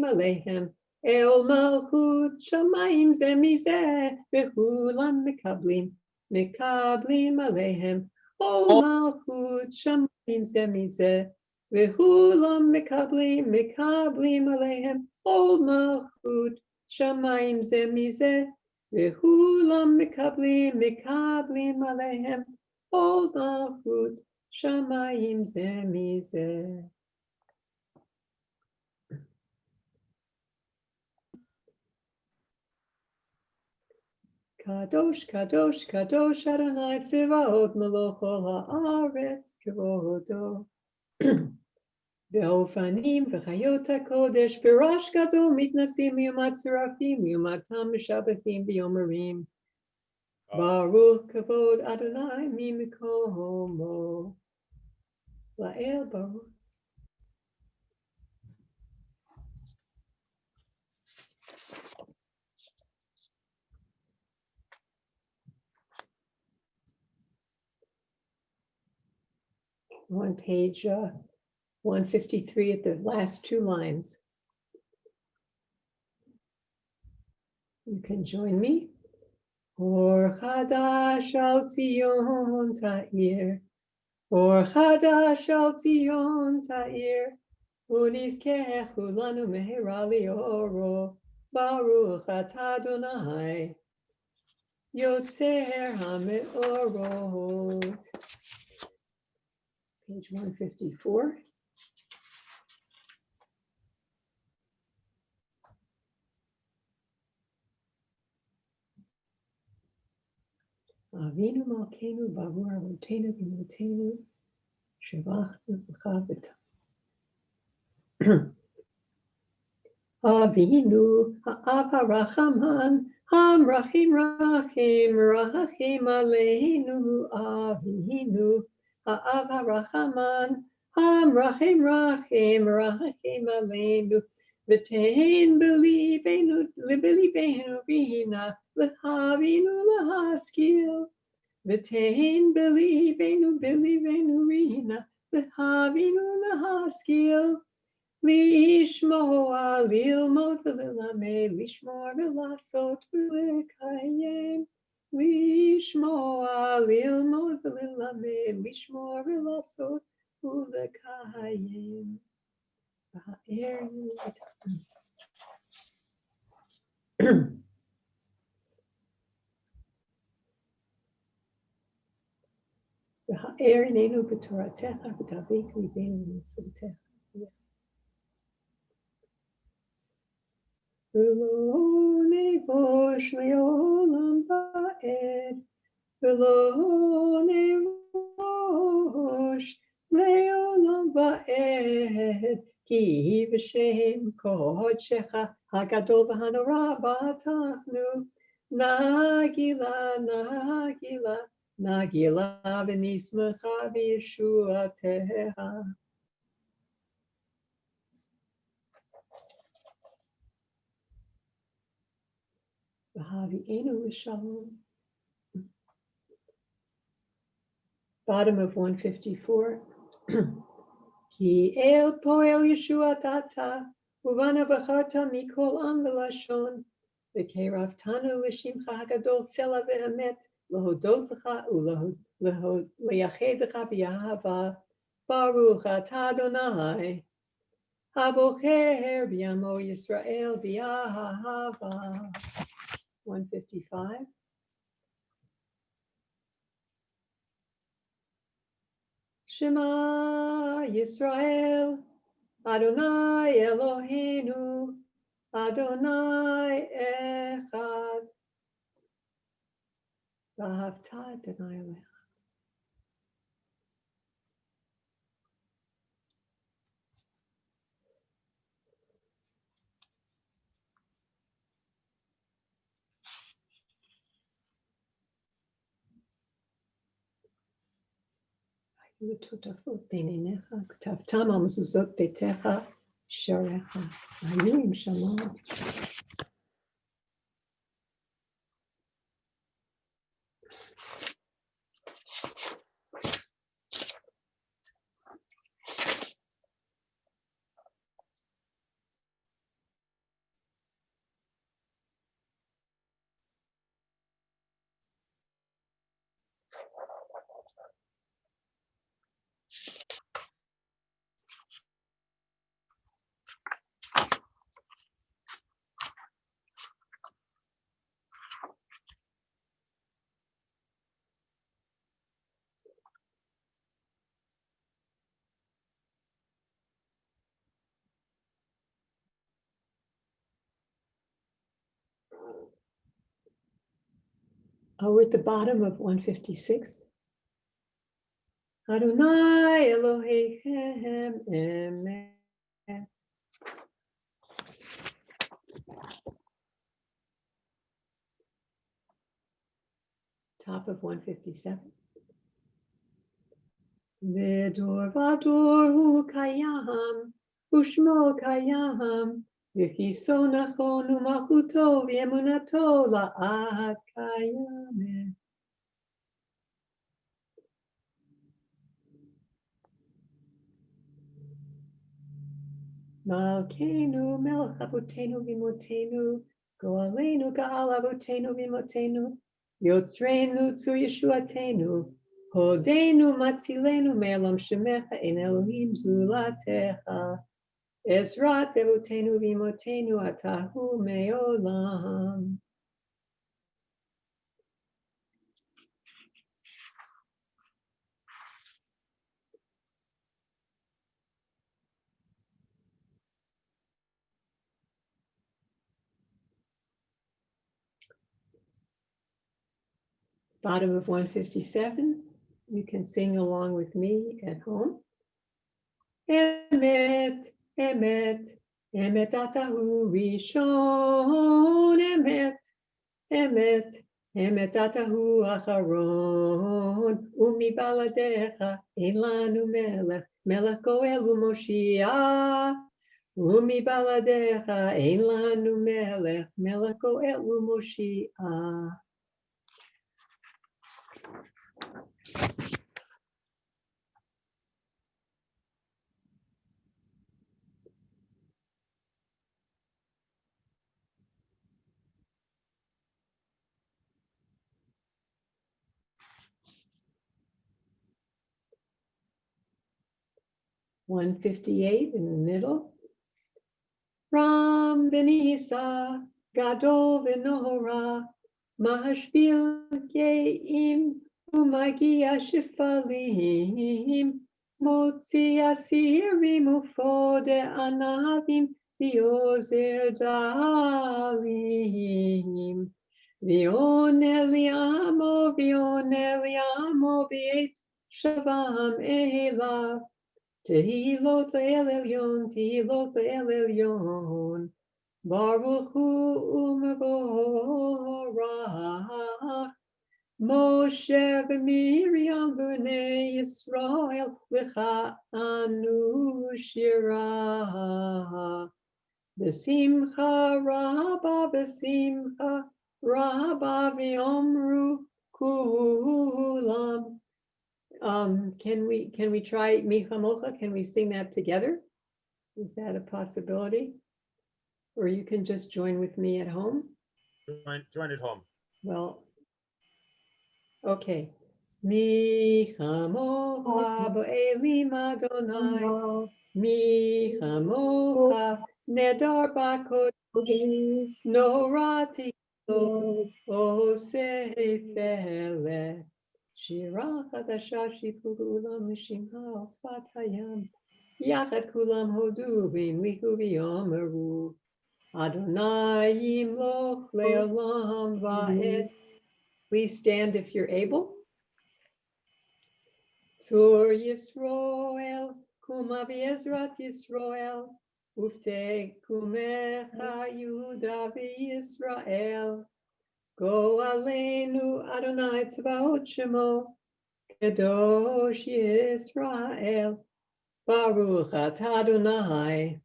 aleihem El malchut shamayim ze mizeh v'chulam mekablim aleihem. Ol malchut shamayim ze mizeh v'chulam mekablim aleihem. Ol malchut shamayim ze mizeh v'chulam mekablim aleihem. Ol malchut shamayim ze mizeh. Kadosh, Kadosh, Kadosh Adonai Tzivaot Melech haaretz Kevodo. Be'ofanim v'chayot hakodesh b'rosh gadol mitnasim yumat serafim yumatam mishabatim b'yomerim. Baruch kavod Adonai mimikomo. La'el Baruch. On page 153 at the last two lines. You can join me. Or chadash al Tzion ta'ir. Or chadash al Tzion ta'ir. Unizkech ulanu mehera lioro. Baruch atah Adonai. Yotzer hameorot. Page 154. Avinu Malkeinu Bavur Avotenu V'Imotenu Shavachnu V'Cha Avinu Ha'av HaRachaman Ham Rachim Rachim Rachim Aleinu Avinu Ha'av HaRachaman Ham Rachim Rachim Rachim Aleinu V'tein b'libeinu Rina L'havinu L'haskil V'tein b'libeinu Rina L'havinu L'haskil Lishmoa lilmod v'lilamed lishmor v'lasot v'lekayem Lishmoa lilmod v'lilamed lishmor v'lasot v'lekayem V'ha'er inenu b'toratecha v'tavik libeinu b'mitzvotecha. V'lo nevosh le'olam ba'ed, v'lo nevosh le'olam ba'ed, ki v'shem kodshecha hagadol v'hanora b'atachnu, nagila, nagila, nagila v'nismecha v'yeshuatecha. Bottom of 154. Ki el poel Yeshuat ata, uvana b'charta mikol am v'lashon, v'keraftanu l'shimcha hagadol sela v'emet, l'hodot l'cha u'l'yached l'cha b'yahava, baruch atah Adonai, habocher b'yamo Yisrael b'yahava. 155. Shema Yisrael, Adonai Eloheinu, Adonai Echad. V'ahavta Adonai Elecha. ותותפות בין עיניך, כתבתם על מזוזות ביתך, שעריך. היו עם שלום. we're at the bottom of 156. Adonai Elohechem emet. Top of 157. Vedor vador hu kayam, ushmo kayam, v'chiso nachon u'malchuto v'emunato la'ad kayamet. Malkeinu melech avotenu v'imotenu, go'aleinu ga'al avotenu v'imotenu, yotzreinu tzur yeshuatenu, hodenu matzilenu me'olam shemecha ein Elohim zulatecha, ezrat avotenu v'imotenu atahu me'olam. Bottom of 157, you can sing along with me at home. Emet, emet, emet atahu rishon, emet, emet, emet atahu acharon, umi baladecha, ein lanu melech, melech goelu Moshiach, umi baladecha, ein lanu melech, melech goelu Moshiach. $158 in the middle. Ram Benisa, Gadol Venohora, Mahashbil Geim, Umagia Shifalim, Motzi Asirim Ufode Anavim, Viozer Dalim, Vioneliamo, Viet Shavam Elav. Tehilot le'el elyon, tehilot le'el elyon, Baruch hu u'mevorach, Moshe v'Miriam b'nei Yisrael, v'cha'anu shirah, B'simcha rabba v'yomru kulam. Can we try Mi Chamocha? Can we sing that together? Is that a possibility? Or you can just join with me at home? Join at home. Well, okay. Mi Chamocha b'elim Adonai, Mi Chamocha nedar b'kodesh, norati lo osefele. Shira chadasha shipur ulam mishimha al sfat hayam. Yachat kulam hodu v'imliku v'yomeru. Adonai yimloch le'olam va'ed. Please stand if you're able. Tzur Yisroel, kuma v'ezrat Yisroel. Ufte kumecha Yehuda v'Yisrael. Go aleinu Adonai tzvaot shemo, Kadosh Yisrael, Baruch atah Adonai,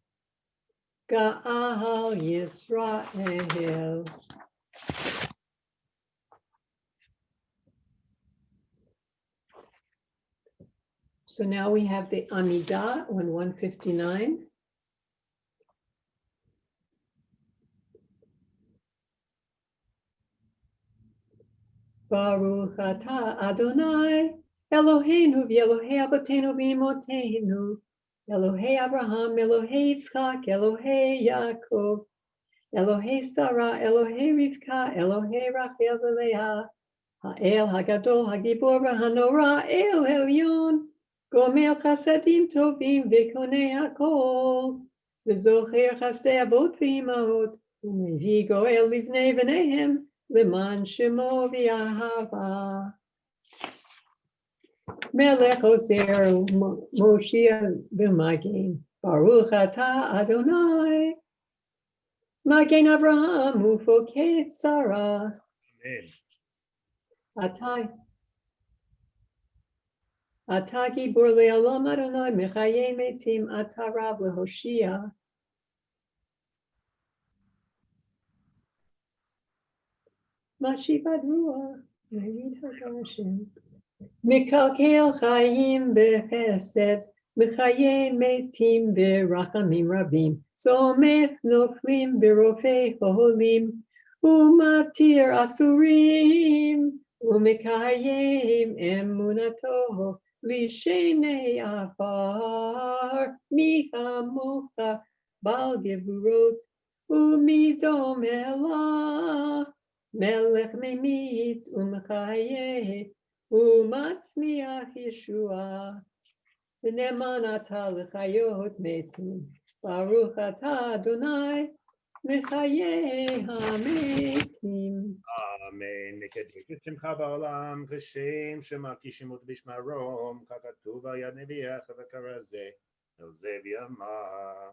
Ga'al Yisrael. So now we have the Amidah on 159. Baruch atah Adonai, Eloheinu v'Elohei Avotenu v'Imotenu, Elohei Abraham, Elohei Yitzchak, Elohei Yaakov, Elohei Sarah, Elohei Rivka, Elohei Rachel v'Leah, Ha'el Hagadol, Hagibor v'Hanora, El Elyon, Gomel Chasadim Tovim v'Konei Hakol, V'Zocher Chasdei Avot v'Imahot, U'Mevi Goel Livnei V'neihem, Leman Shemo v'Ahava. Melech Oser Moshiach v'Magen. Baruch Atah Adonai. Magen Abraham ufoket Sarah. Amen. Atah gibor le'olam Adonai mechaye metim atah rav lehoshia. Mashivat ruach me'id hagashim. Mikalkel chayim bechesed mechaye metim berachamim rabim. Somech noflim berofei cholim umatir asurim umekayim emunato lishenei afar michamucha bal gevurot umidom elah melech memit umchaye umatzmiach Yeshua v'neman atah l'chayot metim baruch atah Adonai l'chayei hametim. Amen. מקדש את שמך בעולם, כשם שמקישימות בשמרום, ככתוב על יד נביאך וכרזה, אל זה ויאמר.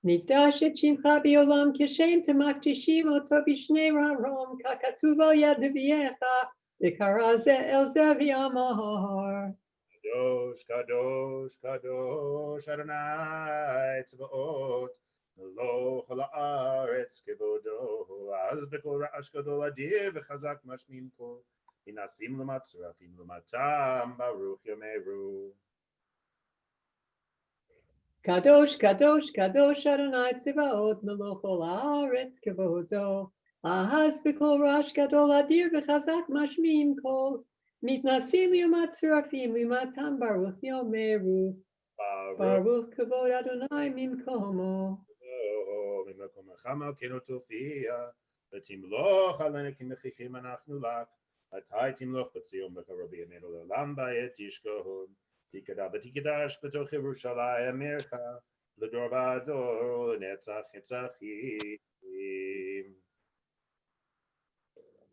מקדש את שמך בעולם כשם תמקדישים אותו בשני ררום, ככתוב על יד נביאך וכרזה אל זה ויאמר. קדוש, קדוש, קדוש, אדוני צבאות, לא כל הארץ כבודו, אז בכל רעש גדול אדיר וחזק משמים קול, ננסים למצרפים למתם, ברוך יאמרו. קדוש, קדוש, קדוש, אדוני צבאות, מלוא כל הארץ כבודו, אז בכל רעש גדול אדיר וחזק משמיעים קול, מתנסים למצרפים למתם, ברוך יאמרו. ברוך כבוד אדוני ממקומו. ממקומך מלכנו תופיע, ותמלוך עלינו כי מוכיחים אנחנו לך, מתי תמלוך בציון בקרוב בימינו לעולם בעת תשכון, תקדש ותקדש בתוך ירושלים עמך, לדור ודור לנצח נצחים.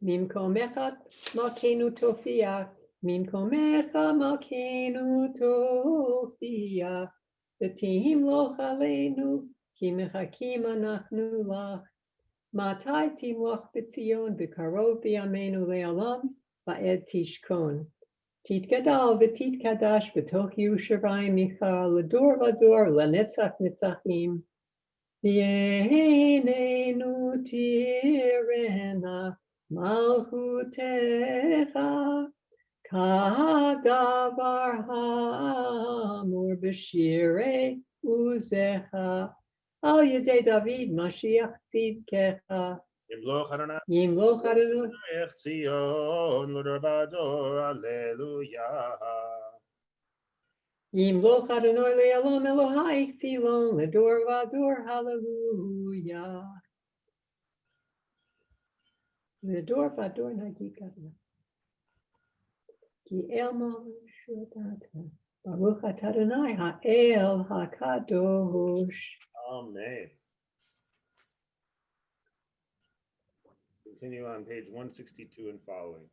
ממקומך מלכנו תופיע, ממקומך מלכנו תופיע, ותמלוך עלינו כי מחכים אנחנו לך. מתי תמלוך בציון בקרוב בימינו לעולם בעת תשכון. תתגדל ותתקדש בתוך ירושלים מיכה לדור ודור לנצח נצחים. בעינינו תראנה מלכותך כדבר האמור בשירי עוזך על ידי דוד משיח צדקך. ימלוך אדוני ימלוך אדוני מלך ציון לדור ודור הללויה. ימלוך אדוני לעולם אלוהיך ציון לדור ודור הללויה. לדור ודור נגיד אדוני. כי אל מלכות אתה. ברוך אתה אדוני האל הקדוש. Amen. Continue on page 162 and following.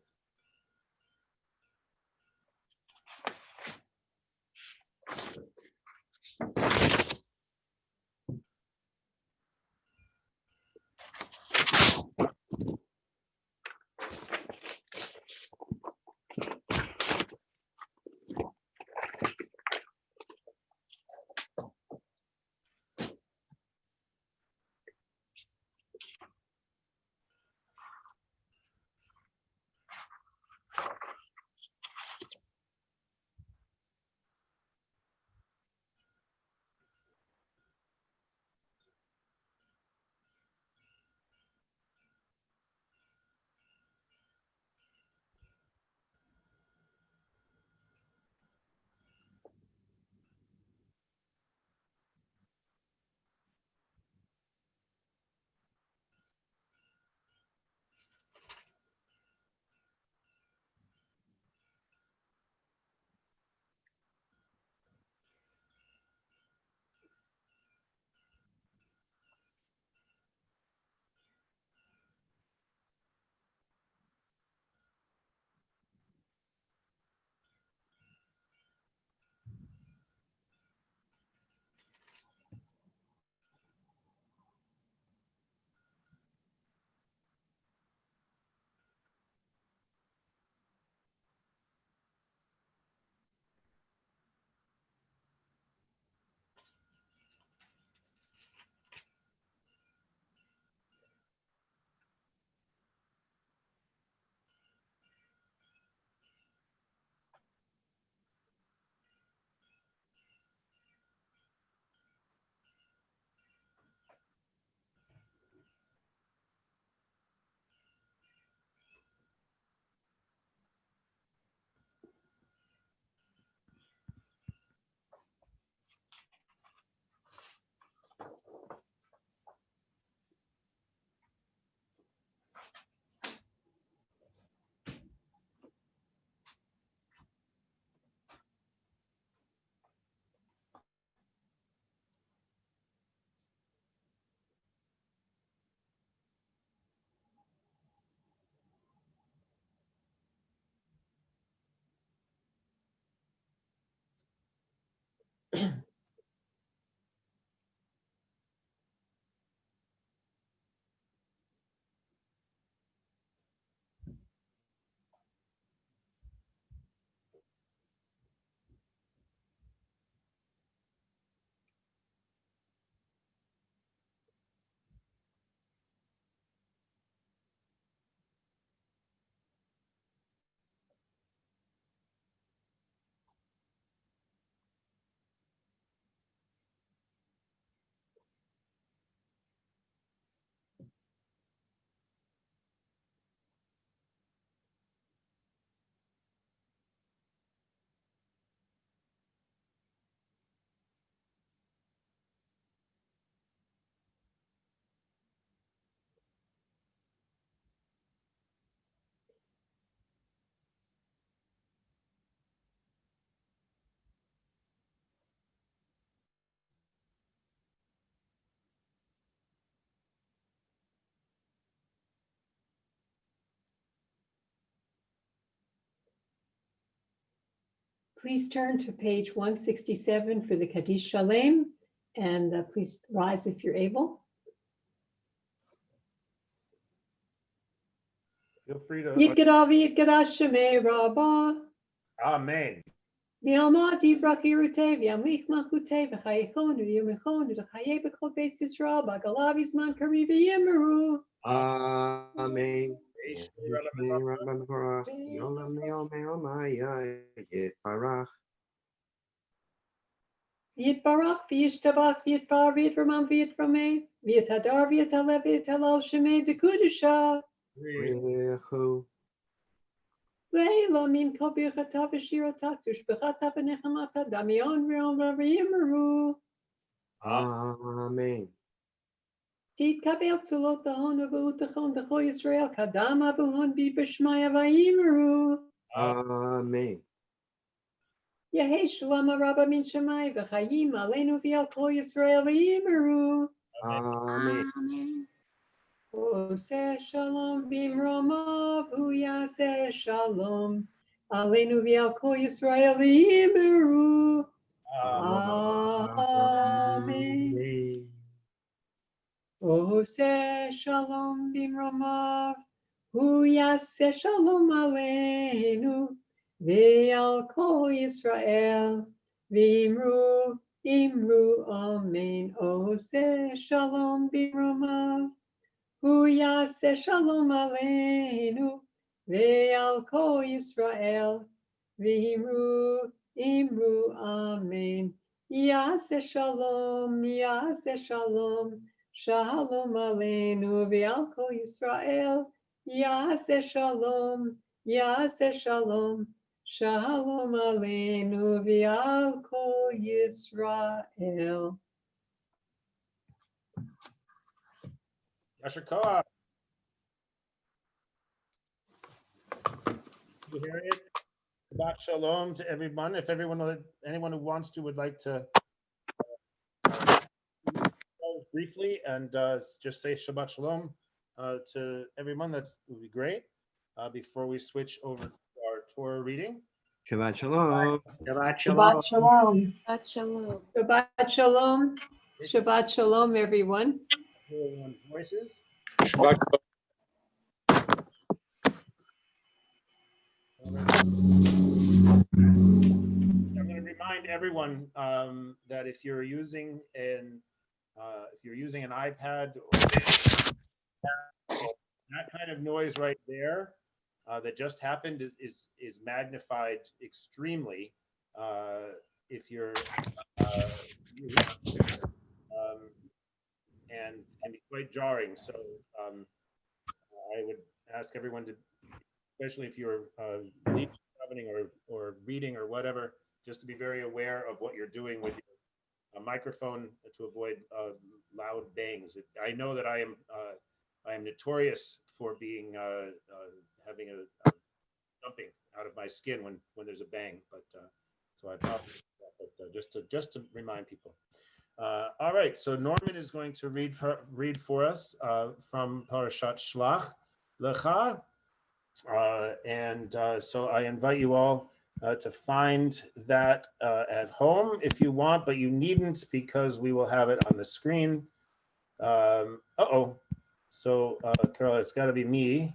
Please turn to page 167 for the Kaddish Shalem, and please rise if you're able. Feel free to. Yitgadav Yitgadash Shemei Rabbah. Amen. V'alma divrach yirutei v'yamlich malchutei v'chayechonu v'yomechonu v'chayei b'chol Beit Yisrael b'galav yizman kariv v'yimeru. Amen. Yishmei Rabba Mevorach, Yolam Neomei Omaya, Yitbarach. V'yitbarach v'yishtabach v'yitbar v'yitramam v'yitramei v'yithadar v'yitalev v'yitalal Shemei dekudusha. Rechu. Ve'elo min kol birchata v'shirota tushbechata v'nechamata damion v'yom v'yimeru. Amen. Titkabel tzulot ahon v'utachon d'chol Yisrael kadam abuhon b'bishmaya v'yimeru. Amen. Yehei shalom rabba min shamai v'chayim aleinu v'al kol Yisrael v'yimeru. Amen. Amen. Oseh shalom b'mromav hu yaseh shalom aleinu v'al kol Yisrael v'yimeru. Amen. Oseh shalom b'mromav hu yaseh shalom aleinu v'al kol Yisrael v'imru imru amen. Oseh shalom b'mromav hu yaseh shalom aleinu ve'al kol Yisrael v'imru imru amen. Yaseh shalom shalom aleinu ve'al kol Yisrael. Yaseh shalom shalom aleinu ve'al kol Yisrael. Yasher Koach. You hear it? Shabbat Shalom to everyone. If anyone who wants to would like to briefly and just say Shabbat Shalom to everyone, that would be great. Before we switch over to our Torah reading. Shabbat Shalom. Shabbat Shalom. Shabbat shalom. Shabbat shalom. Shabbat shalom, everyone. Hear everyone's voices. I'm going to remind everyone that if you're using an iPad, or that kind of noise right there that just happened is magnified extremely if you're and can be quite jarring. So I would ask everyone to, especially if you're davening or reading or whatever, just to be very aware of what you're doing with your microphone to avoid loud bangs. I know that I am notorious for being having a jumping out of my skin when there's a bang, but so I apologize for that, but just to remind people. All right, so Norman is going to read for us from Parashat Shlach Lecha, and so I invite you all to find that at home if you want, but you needn't because we will have it on the screen. So Carol, it's got to be me.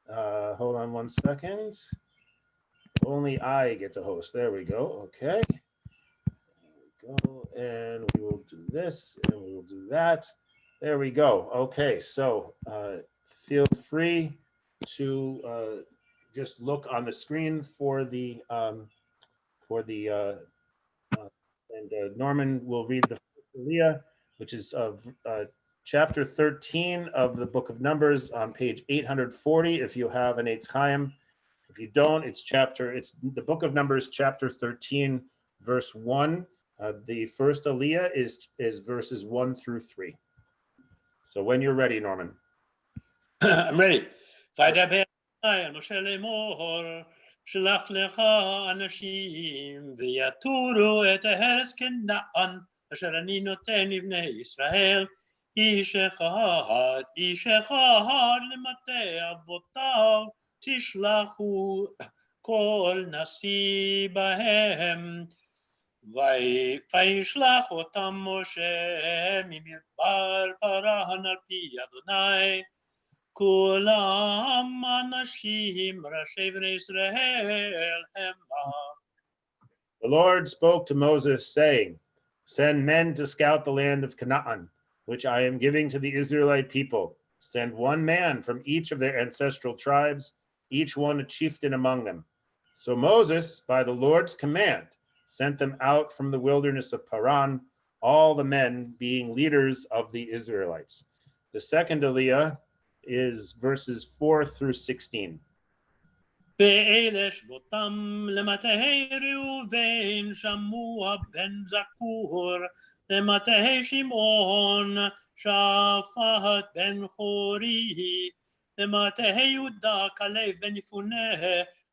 Hold on one second. Only I get to host. There we go. Okay. Go, and we will do this and we will do that. There we go. Okay, so feel free to just look on the screen for the and Norman will read the Aliyah, which is of chapter 13 of the book of Numbers on page 840 if you have an Eitz Chaim. If you don't, it's the book of Numbers, chapter 13, verse 1. The first Aliyah is verses 1 through 3. So when you're ready, Norman. I'm ready. וידבר אל משה לאמור, שלח לך אנשים ויתורו את הארץ כנען, אשר אני נותן לבני ישראל, איש אחד למטה אבותיו תשלחו, כל נשיא בהם. וישלח אותם משה ממדבר פרן על פי אדוני, כולם אנשים ראשי בני ישראל המה. The Lord spoke to Moses, saying, Send men to scout the land of Canaan, which I am giving to the Israelite people. Send one man from each of their ancestral tribes, each one a chieftain among them. So Moses, by the Lord's command, sent them out from the wilderness of Paran, all the men being leaders of the Israelites. The second Aliyah is verses 4 through 16. ואלה שבותם למטהי ראובן, שמוע בן זכור, למטהי שמעון, שפט בן חורי, למטהי יהודה, כלב בן יפונה,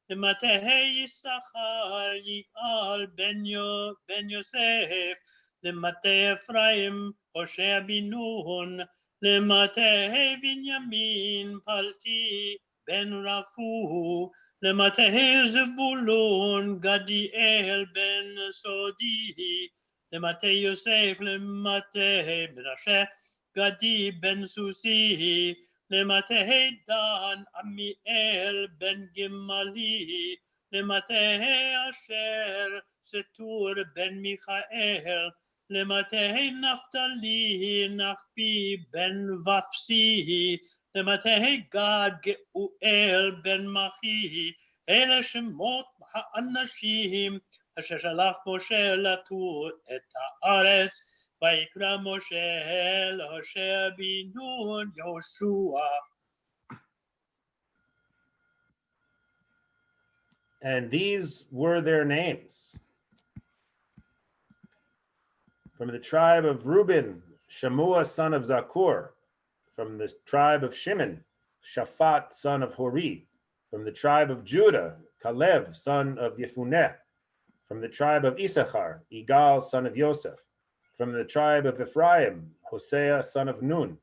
למטהי יששכר, יגאל בן יוסף, למטה אפרים, הושע בן נון, למטהי בנימין, פלטי בן רפו, למטהי זבולון, גדיאל בן סודי, למטה יוסף, למטה מנשה, גדי בן סוסי, למטהי דן, עמיאל בן גמלי, למטהי אשר, סטור בן מיכאל, למטהי נפתלי, נחפי בן ופסי, למטהי גד, גאואל בן מחי. אלה שמות האנשים אשר שלח משה לתור את הארץ. ויקרא משה להושע בן נון יהושע. And these were their names. From the tribe of Reuben, Shamua son of Zakur. From the tribe of Shimon, Shaphat son of Hori. From the tribe of Judah, Kalev son of Yefuneh. From the tribe of Issachar, Igal son of Yosef. From the tribe of Ephraim, Hosea son of Nun.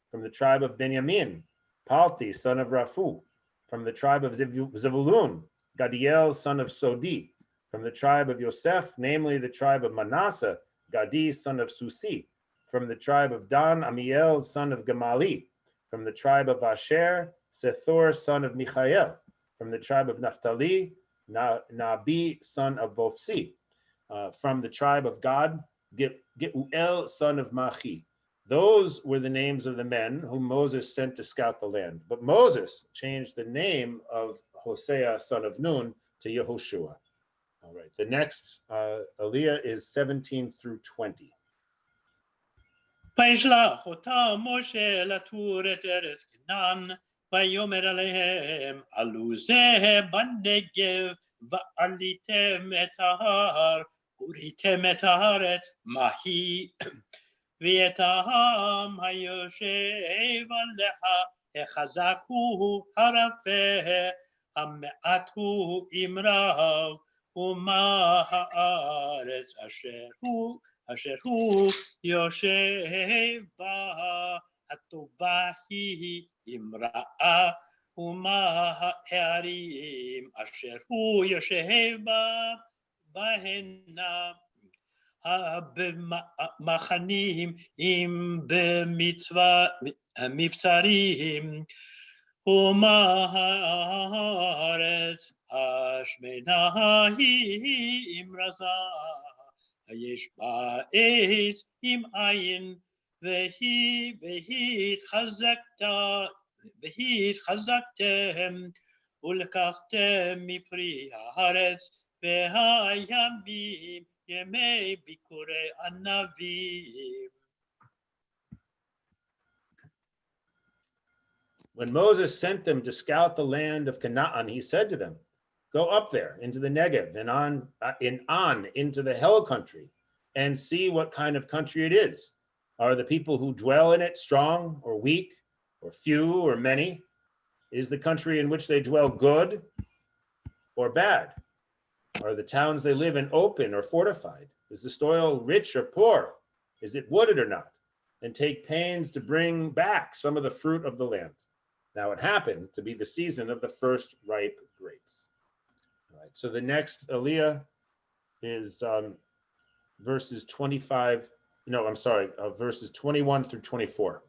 From the tribe of Benjamin, Palti son of Raphu. From the tribe of Zebulun, Gadiel son of Sodi. From the tribe of Yosef, namely the tribe of Manasseh, Gadi son of Susi. From the tribe of Dan, Amiel son of Gamali. From the tribe of Asher, Sethor son of Michael. From the tribe of Naphtali, Nabi son of Vophsi. From the tribe of Gad, Geuel son of Machi. Those were the names of the men whom Moses sent to scout the land. But Moses changed the name of Hosea son of Nun to Yehoshua. All right, the next Aliyah is 17 through 20. וישלח אותם משה לתור את ארץ כנען, ויאמר עליהם, עלו זה בנגב, ועליתם את ההר, וראיתם את הארץ, מה היא? ואת העם היושב עליה, החזק הוא, הרפה, המעט הוא עם רב, ומה הארץ אשר הוא יושב בה, הטובה היא עם רעה, ומה הערים אשר הוא יושב בה, בהנה במחנים אם במבצרים, ומה הארץ השמנה היא עם רזה, יש בה עץ עם עין, והתחזקתם, ולקחתם מפרי הארץ, והימים ימי ביקורי הנביאים. When Moses sent them to scout the land of Canaan, he said to them, go up there into the Negev and on into the Hill country and see what kind of country it is. Are the people who dwell in it strong or weak or few or many? Is the country in which they dwell good or bad? Are the towns they live in open or fortified? Is the soil rich or poor? Is it wooded or not? And take pains to bring back some of the fruit of the land. Now it happened to be the season of the first ripe grapes. Right. So the next Aliyah is verses 25. No, I'm sorry, verses 21 through 24.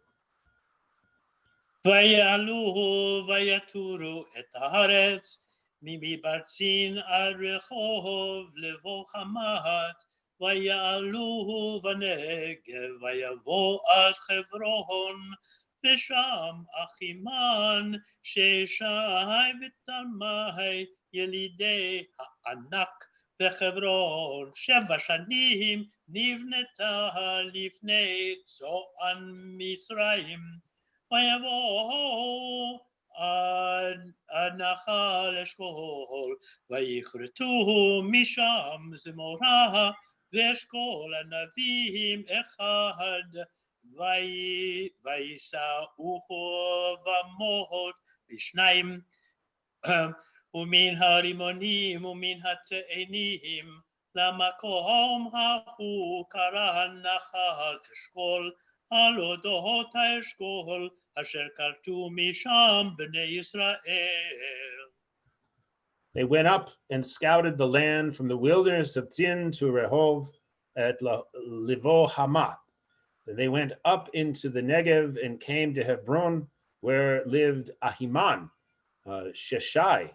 ויעלו ויתורו את הארץ, מברצין עד רחוב לבוא חמת, ויעלו בנגב, ויבוא אז חברון, ושם אחימן, ששי ותלמי, ילידי הענק, וחברון 7 שנים נבנתה לפני צוען מצרים. ויבואו עד נחל אשכול, ויכרתו משם זמורה, ואשכול הנביאים אחד, ויסעו במות בשניים, ומן הרימונים ומן התאנים, למקום ההוא קרא נחל אשכול, על אודות האשכול, אשר כרתו משם בני ישראל. They went up and scouted the land from the wilderness of Tzin to Rehov at Livo Hamath. Then they went up into the Negev and came to Hebron, where lived Ahiman, Sheshai,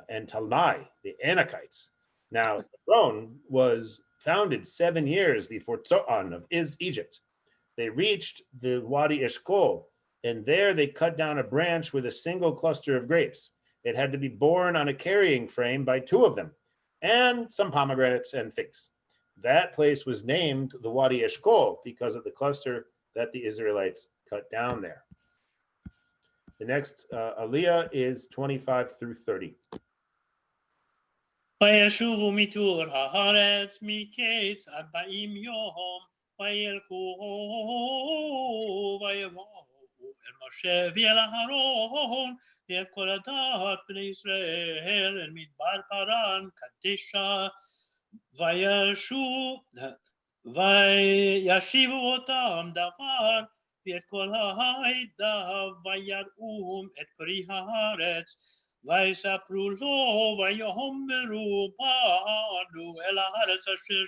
and Talmai, the Anakites. Now, Hebron was founded 7 years before Zoan of Egypt. They reached the Wadi Eshkol, and there they cut down a branch with a single cluster of grapes. It had to be borne on a carrying frame by 2 of them, and some pomegranates and figs. That place was named the Wadi Eshkol because of the cluster that the Israelites cut down there. The next Aliyah is 25 through 30. וישובו מתור הארץ מקץ 40 יום, וילכו ויבואו אל משה ואל אהרון ואל כל עדת בני ישראל אל מדבר פרן קדישה, וישיבו אותם דבר ואת כל העדה, ויראום את פרי הארץ, ויספרו לו ויאמרו באנו אל הארץ אשר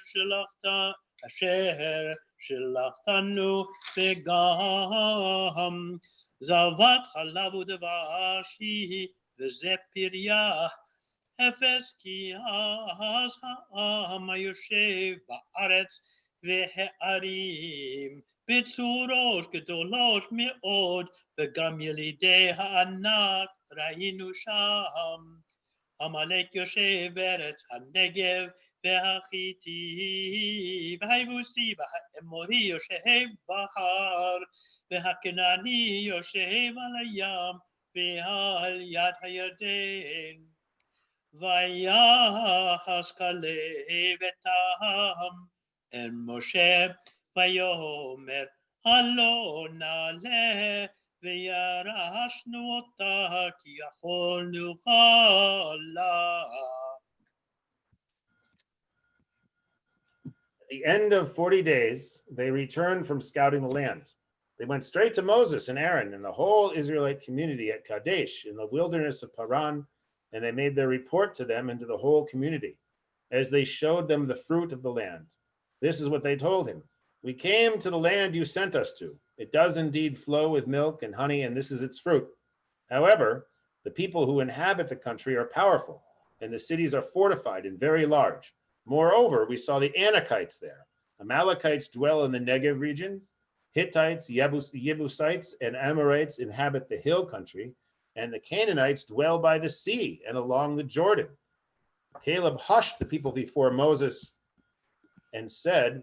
שלחתנו, וגם זבת חלב ודבש היא, וזה פריה. אפס כי אז העם היושב בארץ, והערים בצורות גדולות מאוד, וגם ילידי הענק ראינו שם. עמלק יושב בארץ הנגב, והחיתי והיבוסי והאמורי יושב בהר, והכנעני יושב על הים ועל יד הירדן. ויחס כלב את העם אל משה, ויאמר הלא נעלה וירשנו אותה, כי יכולנו לה. At the end of 40 days, they returned from scouting the land. They went straight to Moses and Aaron and the whole Israelite community at Kadesh in the wilderness of Paran, and they made their report to them and to the whole community as they showed them the fruit of the land. This is what they told him. We came to the land you sent us to. It does indeed flow with milk and honey, and this is its fruit. However, the people who inhabit the country are powerful, and the cities are fortified and very large. Moreover, we saw the Anakites there. Amalekites dwell in the Negev region. Hittites, Jebusites, and Amorites inhabit the hill country, and the Canaanites dwell by the sea and along the Jordan. Caleb hushed the people before Moses and said,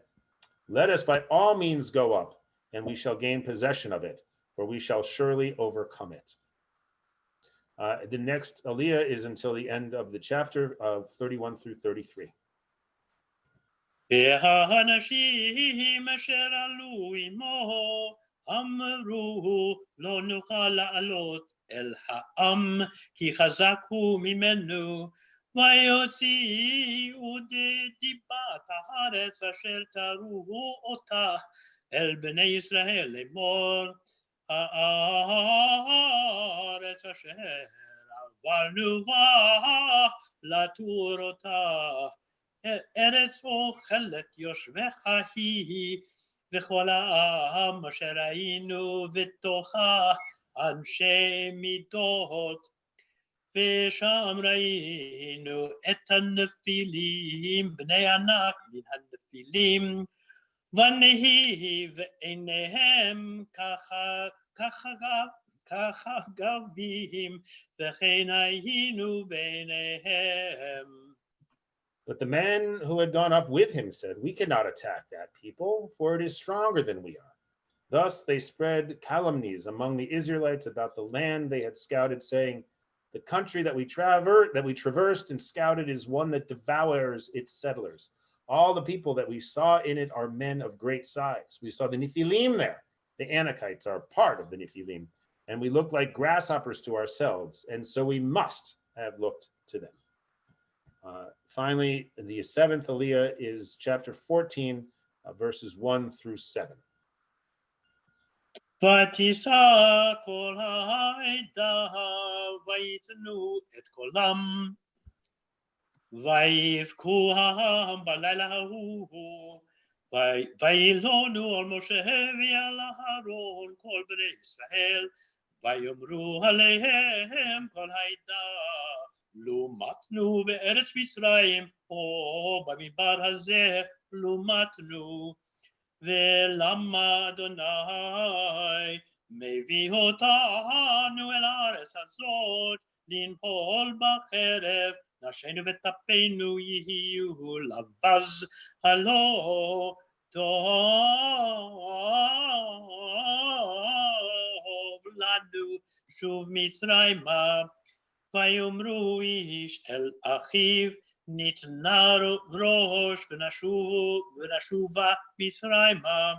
let us by all means go up, and we shall gain possession of it, for we shall surely overcome it. The next Aliyah is until the end of the chapter of 31 through 33. והאנשים אשר עלו עמו אמרו לא נוכל לעלות אל העם, כי חזק הוא ממנו. ויוציאו דיבת הארץ אשר תראו אותה אל בני ישראל לאמור, הארץ אשר ונובח לתור אותה. ארץ אוכלת יושבך היא, וכל העם אשר היינו בתוכה אנשי מידות. ושם ראינו את הנפילים, בני ענק מן הנפילים, ונהי בעיניהם ככה גבים, וכן היינו בעיניהם. But the man who had gone up with him said, "We cannot attack that people, for it is stronger than we are." Thus they spread calumnies among the Israelites about the land they had scouted, saying, "The country that we traversed and scouted is one that devours its settlers. All the people that we saw in it are men of great size. We saw the Nephilim there. The Anakites are part of the Nephilim, and we look like grasshoppers to ourselves, and so we must have looked to them." Finally, the seventh Aliyah is chapter 14, verses 1 through 7. ותישא כל העדה ויתנו את קולם, ויבכו בלילה ההוא, וילונו על משה ועל אהרון כל בני ישראל, ויאמרו עליהם כל העדה, לו מתנו בארץ מצרים, או במדבר הזה לו מתנו, ולמה אדוני מביא אותנו אל הארץ הזאת, לנפול בחרב, נשינו וטפנו יהיו לבז, הלא טוב לנו שוב מצרימה. ויאמרו איש אל אחיו, ניתנה ראש ונשובה מצרימה.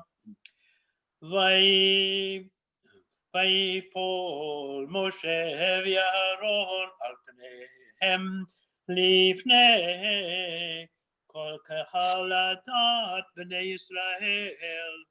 ויפול משה ואהרון על פניהם לפני כל קהל הדת בני ישראל.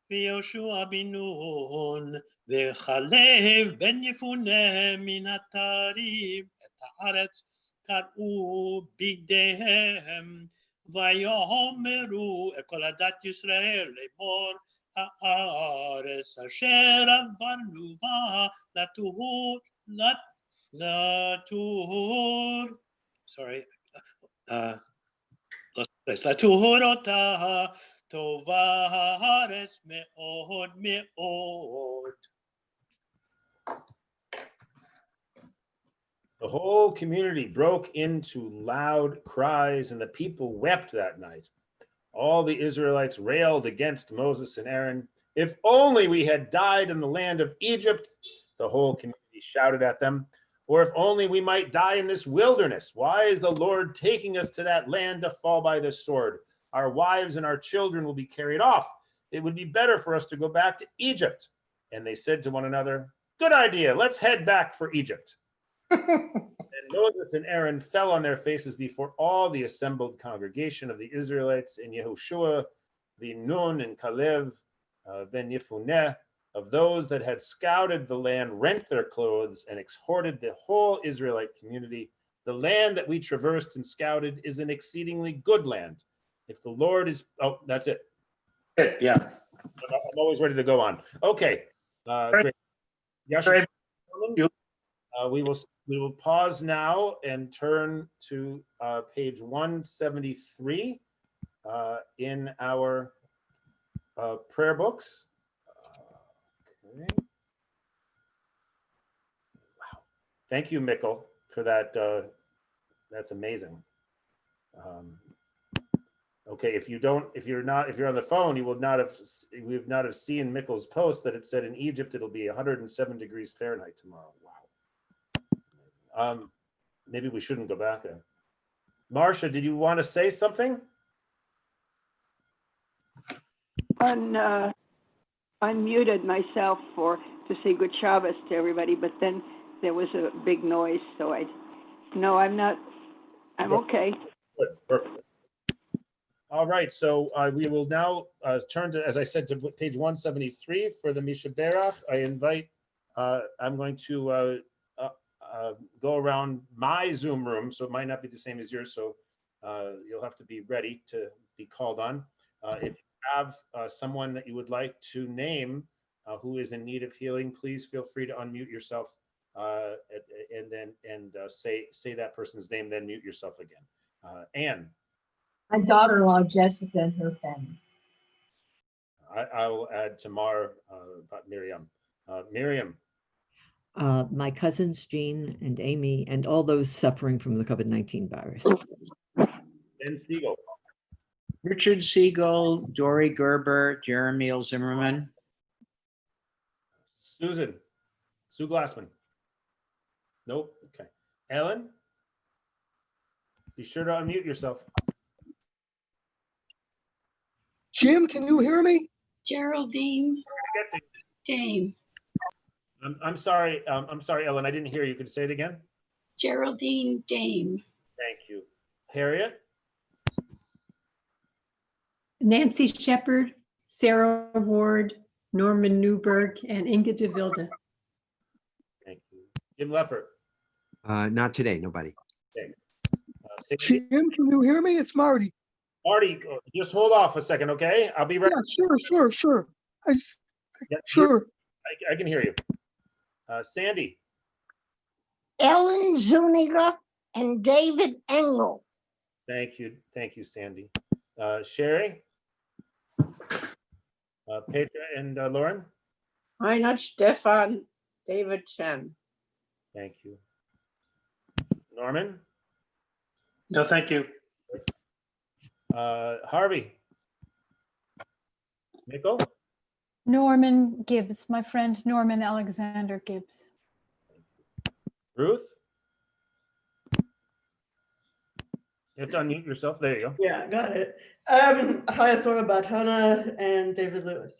ויהושע בן נון וכלב בן יפונה מן התרים את הארץ קרעו בידיהם, ויאמרו את כל הדת ישראל לאמור, הארץ אשר עברנו בה לתור אותה טובה הארץ מאוד מאוד. The whole community broke into loud cries, and the people wept that night. All the Israelites railed against Moses and Aaron. "If only we had died in the land of Egypt," the whole community shouted at them. "Or if only we might die in this wilderness. Why is the Lord taking us to that land to fall by the sword? Our wives and our children will be carried off. It would be better for us to go back to Egypt." And they said to one another, "Good idea, let's head back for Egypt." And Moses and Aaron fell on their faces before all the assembled congregation of the Israelites, and Yehoshua, ben Nun, and Caleb, ben Yefuneh, of those that had scouted the land, rent their clothes and exhorted the whole Israelite community. "The land that we traversed and scouted is an exceedingly good land. If the Lord is..." Oh, that's it. Yeah. I'm always ready to go on. Okay. Great. Yasha, we will pause now and turn to page 173 in our prayer books. Okay. Wow. Thank you, Mikkel, for that. That's amazing. Okay, if you're on the phone, we would not have seen Mikkel's post that it said in Egypt it'll be 107 degrees Fahrenheit tomorrow. Wow. Maybe we shouldn't go back there. Marcia, did you want to say something? Unmuted myself to say good Shabbos to everybody, but then there was a big noise, so I'm okay. Good, perfect. All right, so we will now turn to, as I said, to page 173 for the Mishaberach. I invite, I'm going to go around my Zoom room, so it might not be the same as yours. So you'll have to be ready to be called on. If you have someone that you would like to name who is in need of healing, please feel free to unmute yourself and then say that person's name, then mute yourself again. Anne. My daughter-in-law, Jessica, and her family. I will add Tamar, about Miriam. Miriam. My cousins, Jean and Amy, and all those suffering from the COVID-19 virus. Ben Siegel. Richard Siegel, Dory Gerber, Jeremy L. Zimmerman. Susan. Sue Glassman. Nope. Okay. Ellen. Be sure to unmute yourself. Jim, can you hear me? Geraldine Dame. I'm sorry. I'm sorry, Ellen. I didn't hear you. Could you say it again? Geraldine Dame. Thank you. Harriet. Nancy Shepherd, Sarah Ward, Norman Newberg, and Inga de Vilde. Thank you. Jim Leffert. Not today, nobody. Okay. Jim, can you hear me? It's Marty. Marty, just hold off a second, okay? I'll be right. Yeah, sure. Yeah, Sure. I can hear you. Sandy. Ellen Zuniga and David Engel. Thank you, Sandy. Sherry. Petra and Lauren. Reinhard Stefan, David Chen. Thank you. Norman. No, thank you. Harvey. Nicole. Norman Gibbs, my friend Norman Alexander Gibbs. Ruth. You have to unmute yourself. There you go. Yeah, got it. Hayathora Bathana and David Lewis.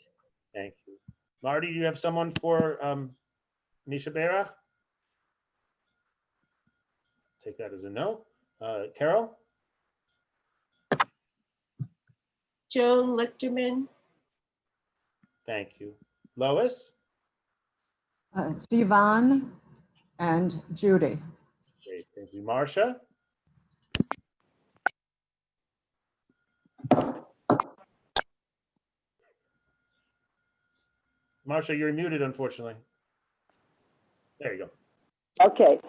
Thank you. Marty, do you have someone for Misha Berach? Take that as a no. Carol? Joan Lichterman. Thank you. Lois? Sivan and Judy. Great, thank you. Marcia? Marcia, you're muted, unfortunately. There you go. Okay.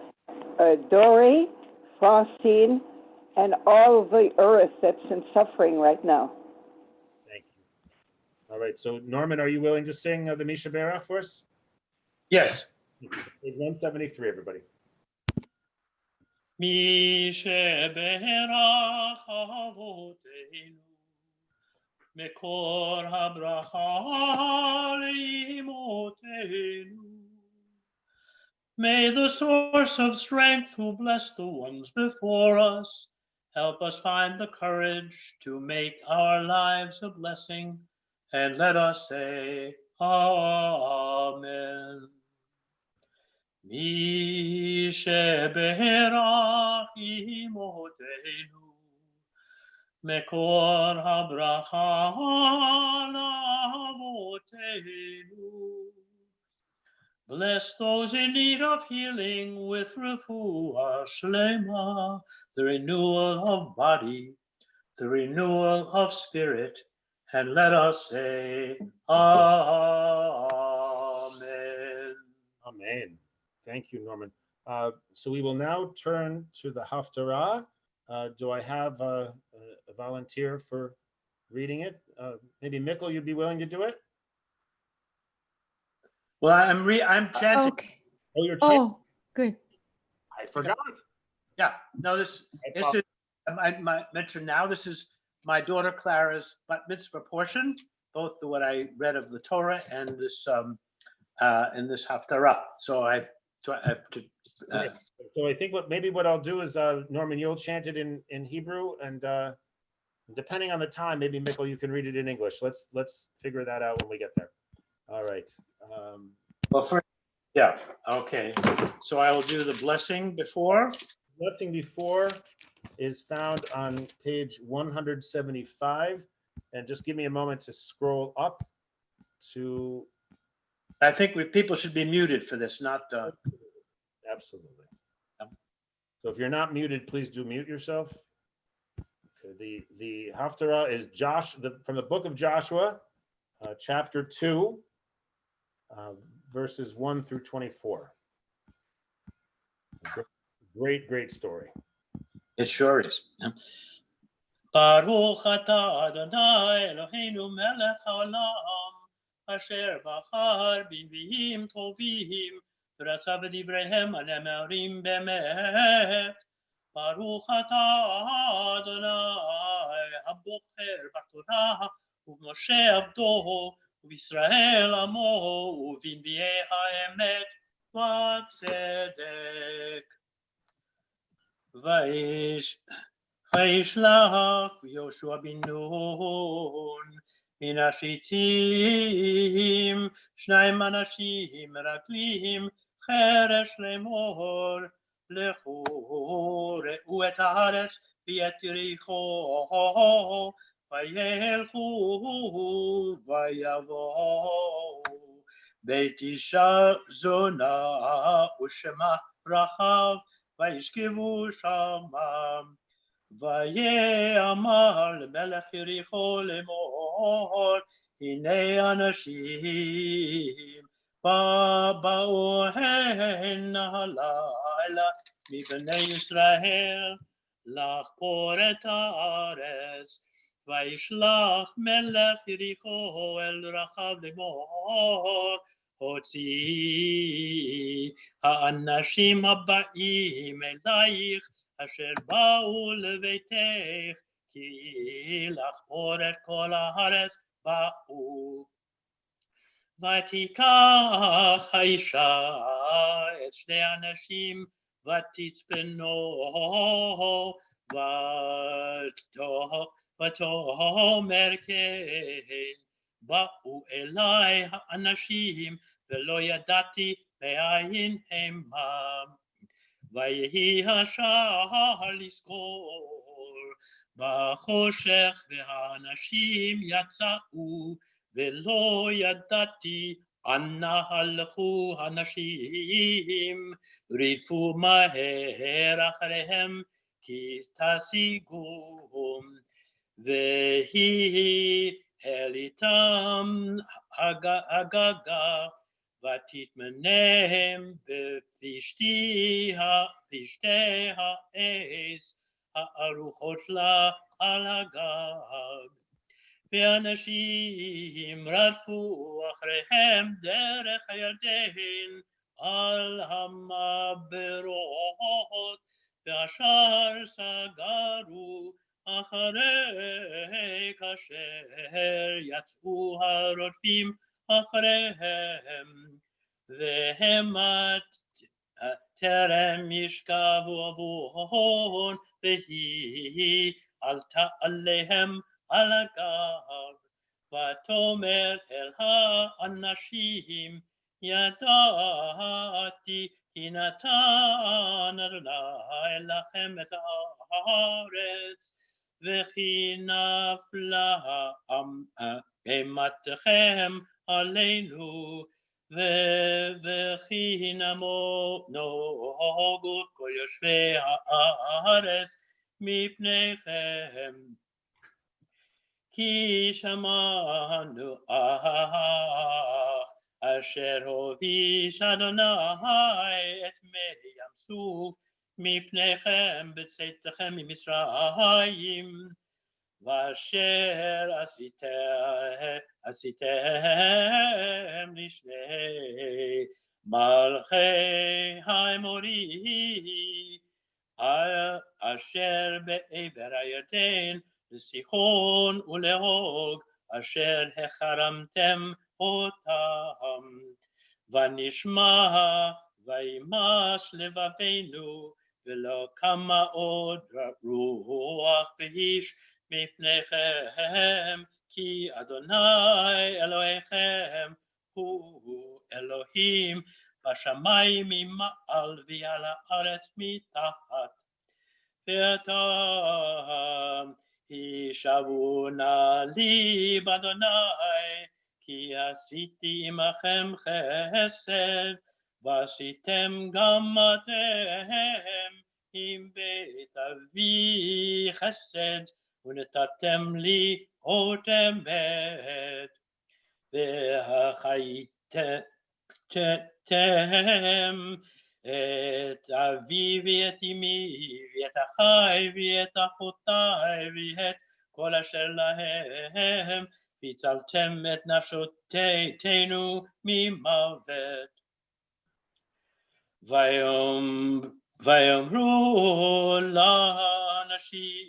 Dory, Faustine, and all the earth that's in suffering right now. Thank you. All right, so Norman, are you willing to sing the Misha Berach for us? Yes. Page 173, everybody. Misha Berach Avotenu Mekor habracha leimotenu. May the source of strength who bless the ones before us help us find the courage to make our lives a blessing, and let us say Amen. Misha Berach imotenu Mekor habracha lavotenu. Bless those in need of healing with refuah shlema, the renewal of body, the renewal of spirit, and let us say Amen. Amen. Thank you, Norman. So we will now turn to the Haftarah. Do I have a volunteer for reading it? Maybe Mikkel, you'd be willing to do it? Well, I'm chanting. Okay. Oh, you're chanting. Oh, good. I forgot. Yeah. No, this is I mentioned now. This is my daughter Clara's bat mitzvah portion, both what I read of the Torah and this Haftarah. So I have to. So I think what I'll do is Norman, you'll chant it in Hebrew, and depending on the time, maybe Mikkel, you can read it in English. Let's figure that out when we get there. All right. Well, first, yeah. Okay. So I will do the blessing before. Blessing before is found on page 175, and just give me a moment to scroll up to. I think people should be muted for this, not. Absolutely. So if you're not muted, please do mute yourself. Okay, the Haftarah is from the book of Joshua, chapter 2, verses 1 through 24. Great story. It sure is. Baruch atah Adonai Eloheinu melech haolam, asher bachar b'nviim tovim, v'rasa b'divreihem הנאמרים באמת. Baruch atah Adonai הבוחר בתורה ובמשה עבדו ובישראל עמו ובנביאי האמת והצדק. וישלח יהושע בן נון מן השיטים 2 אנשים מרגלים חרש לאמור לכו ראו את הארץ ואת יריחו וילכו ויבואו בית אישה זונה ושמה רחב וישכבו שמה. ויאמר למלך יריחו לאמור הנה אנשים באו הנה הלילה מבני ישראל לחפור את הארץ. וישלח מלך יריחו אל רחב לאמור הוציאי האנשים הבאים אלייך אשר באו לביתך כי לחפור את כל הארץ באו. ותיקח האישה את 2 אנשים ותצפנו ותאמר כן באו אליי האנשים ולא ידעתי מאין המה. ויהי השער לסגור בחושך והאנשים יצאו ולא ידעתי אנה הלכו הנשים. רדפו מהר אחריהם כי תשיגום. והיא העליתם הגגה ותטמנם בפשתי העץ הארוחות לה על הגג. ואנשים רדפו אחריהם דרך הירדן על המעברות והשאר סגרו אחרי כאשר יצאו הרודפים אחריהם. והם טרם ישכבו עוון והיא עלתה עליהם על הגג. ותאמר אל האנשים ידעתי כי נתן אדוני לכם את הארץ וכי נפלה אימתכם עלינו וכי נמוגו כל יושבי הארץ מפניכם. כי שמענו אשר הוביש אדוני את מי ים סוף מפניכם בצאתכם ממצרים. ואשר עשיתם לשני מלכי האמורי אשר בעבר הירדן לסיחון ולעוג אשר החרמתם אותם. ונשמע וימס לבבינו ולא קמה עוד רוח באיש מפניכם כי אדוני אלוהיכם הוא אלוהים בשמיים ממעל ועל הארץ מתחת. ואתם הישבו נא לי באדוני כי עשיתי עמכם חסד ועשיתם גם אתם עם בית אבי חסד, ונתתם לי אות אמת, והחייתם את אבי ואת אמי, ואת אחי ואת אחותיי, ואת כל אשר להם, והצלתם את נפשותינו ממוות. ויאמרו לאנשים,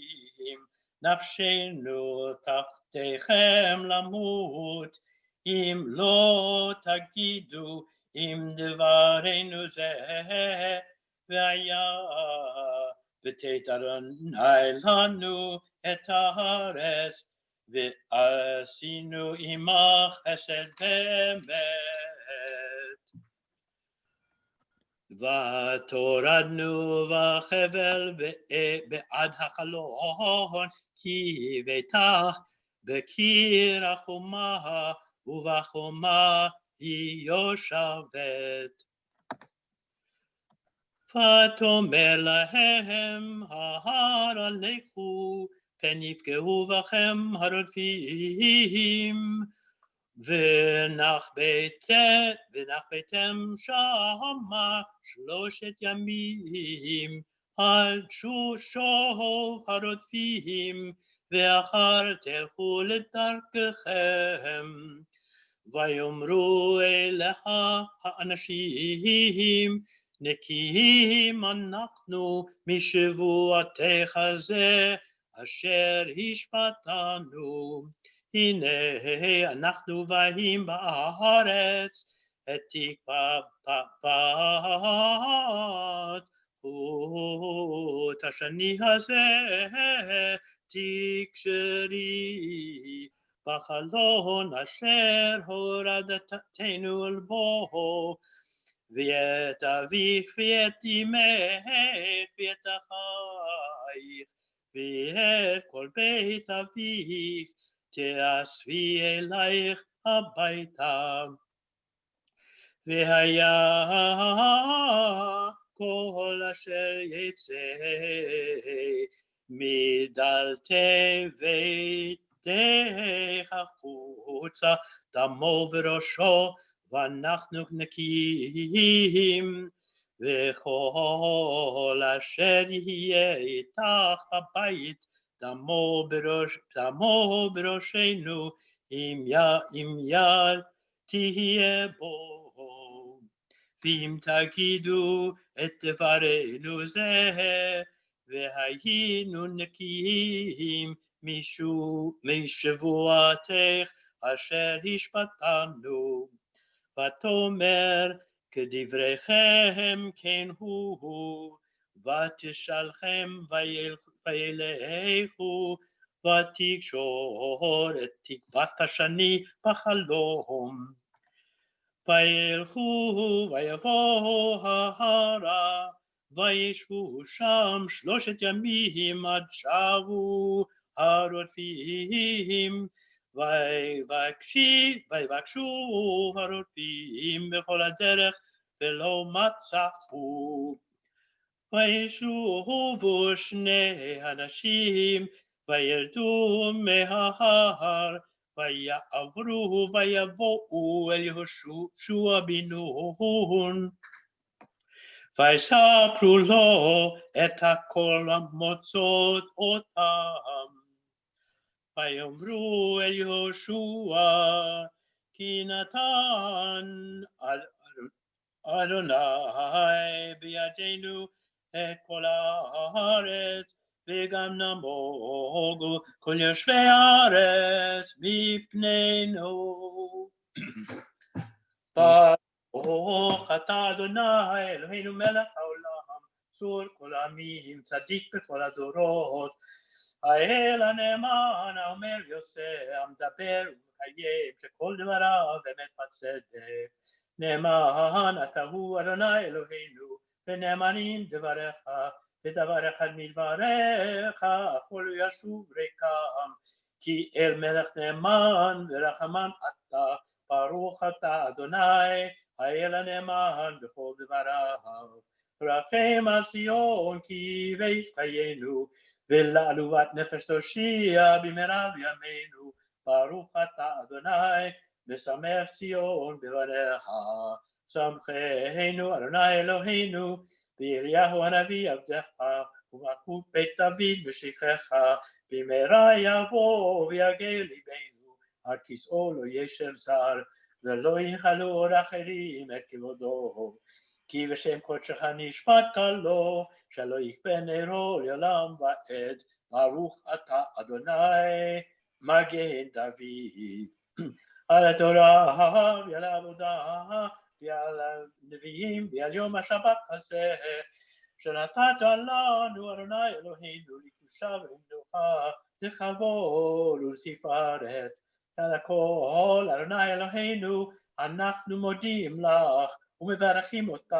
נפשנו תחתיכם למות, אם לא תגידו עם דברנו זה, והיה ותת אדוני לנו את הארץ, ועשינו עמך חסד באמת. ותורדנו בחבל בעד החלון, כי ביתך בקיר החומה, ובחומה היא יושבת. ותאמר להם ההר לכו, פן יפגעו בכם הרודפים, ונח ביתם שמה 3 ימים, עד שוב הרודפים, ואחר תלכו לדרככם. ויאמרו אליך האנשים, נקיים אנחנו משבועתך זה, אשר השפטנו. הנה אנחנו באים בארץ, את תקבעת חוט השני הזה, תקשרי בחלון אשר הורדתנו אל בו, ואת אביך ואת אמך ואת אחייך ואת כל בית אביך תאספי אלייך הביתה. והיה כל אשר יצא מדלתי ביתך החוצה, דמו בראשו, ואנחנו נקיים. וכל אשר יהיה איתך בבית, דמו בראשנו, אם יד תהיה בו. ואם תגידו את דברנו זה, והיינו נקיים משבועתך אשר השפטנו. ותאמר כדבריכם כן הוא, ותשלחם וילכו, ותקשור את תקוות השני בחלום. וילכו ויבואו ההרה, וישבו שם 3 ימים עד שבו הרודפים, ויבקשו הרודפים בכל הדרך ולא מצאו. וישובו 2 אנשים וירדו מההר, ויעברו ויבואו אל יהושע בן נון, ויספרו לו את הכל המוצאות אותם. ויאמרו אל יהושע, כי נתן אדוני בידינו את כל הארץ, וגם נמוגו כל יושבי הארץ מפנינו. ברוך אתה אדוני אלוהינו מלך העולם, צור כל העמים, צדיק בכל הדורות. האל הנאמן האומר יוסף, המדבר ומקיים, שכל דבריו אמת וצדק. נאמן אתה הוא אדוני אלוהינו, ונאמנים דבריך, ודבר אחד מדבריך הכל ישוב ריקם. כי אל מלך נאמן ורחמן אתה, ברוך אתה אדוני האל הנאמן בכל דבריו. רחם על ציון כי בית חיינו, ולעלובת נפש תושיע במהרה בימינו. ברוך אתה אדוני, משמח ציון בבניך. שמחנו אדוני אלוהינו, באליהו הנביא עבדך, ומלכות בית דוד משיחך, במהרה יבוא ויגל ליבנו, על כיסאו לא ישב זר, ולא יכלו עוד אחרים את כבודו. כי בשם קודשך נשבעת לו, שלא יכבה נרו לעולם ועד. ברוך אתה אדוני מגן דוד. על התורה ועל העבודה ועל הנביאים ועל יום השבת הזה, שנתת לנו אדוני אלוהינו לקדושה ולמנוחה, לכבוד ולתפארת. על הכל אדוני אלוהינו אנחנו מודים לך ומברכים אותך,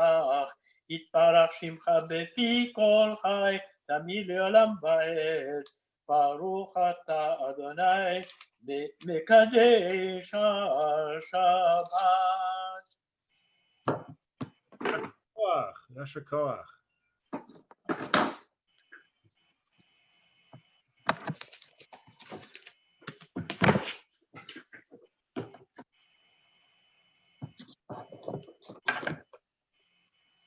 יתברך שמך בפי כל חי תמיד לעולם ועד. ברוך אתה אדוני מקדש השבת. יישר כוח.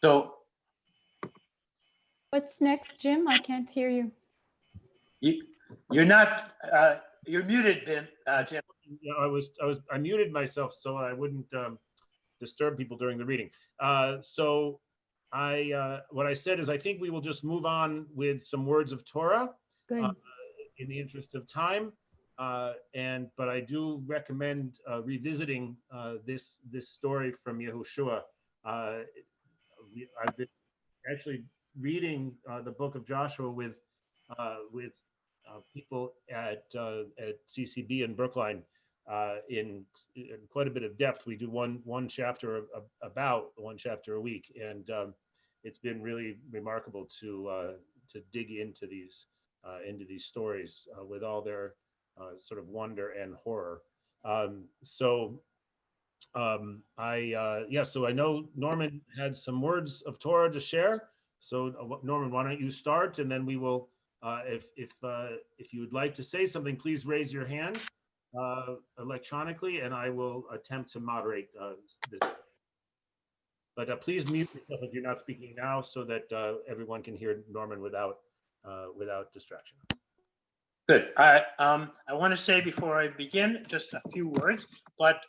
So What's next, Jim? I can't hear you. You're not, you're muted, Ben, Jim. Yeah, I muted myself so I wouldn't disturb people during the reading. So what I said is I think we will just move on with some words of Torah in the interest of time. But I do recommend revisiting this story from Yehoshua. I've been actually reading the book of Joshua with people at CCB in Brookline in quite a bit of depth. We do one chapter a week, and it's been really remarkable to dig into these stories with all their sort of wonder and horror. So I know Norman had some words of Torah to share. So Norman, why don't you start, and then we will, if you would like to say something, please raise your hand electronically, and I will attempt to moderate this. But please mute yourself if you're not speaking now, so that everyone can hear Norman without distraction. Good. I want to say before I begin just a few words, but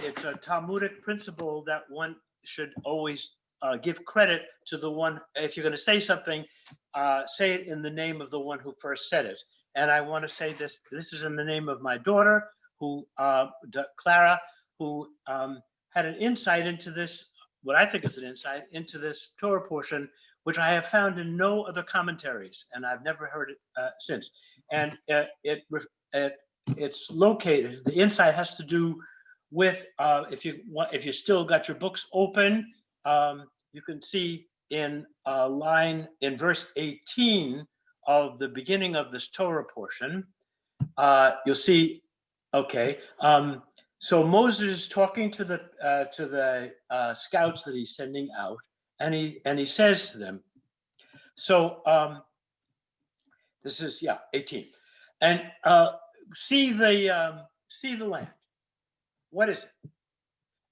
it's a Talmudic principle that one should always give credit to the one. If you're going to say something, say it in the name of the one who first said it. And I want to say this. This is in the name of my daughter, who Clara, who had an insight into this. What I think is an insight into this Torah portion, which I have found in no other commentaries, and I've never heard it since. And it's located. The insight has to do with if you still got your books open, you can see in line in verse 18 of the beginning of this Torah portion. You'll see. Okay. So Moses is talking to the scouts that he's sending out. And he says to them, so this is 18, and see the land. What is it?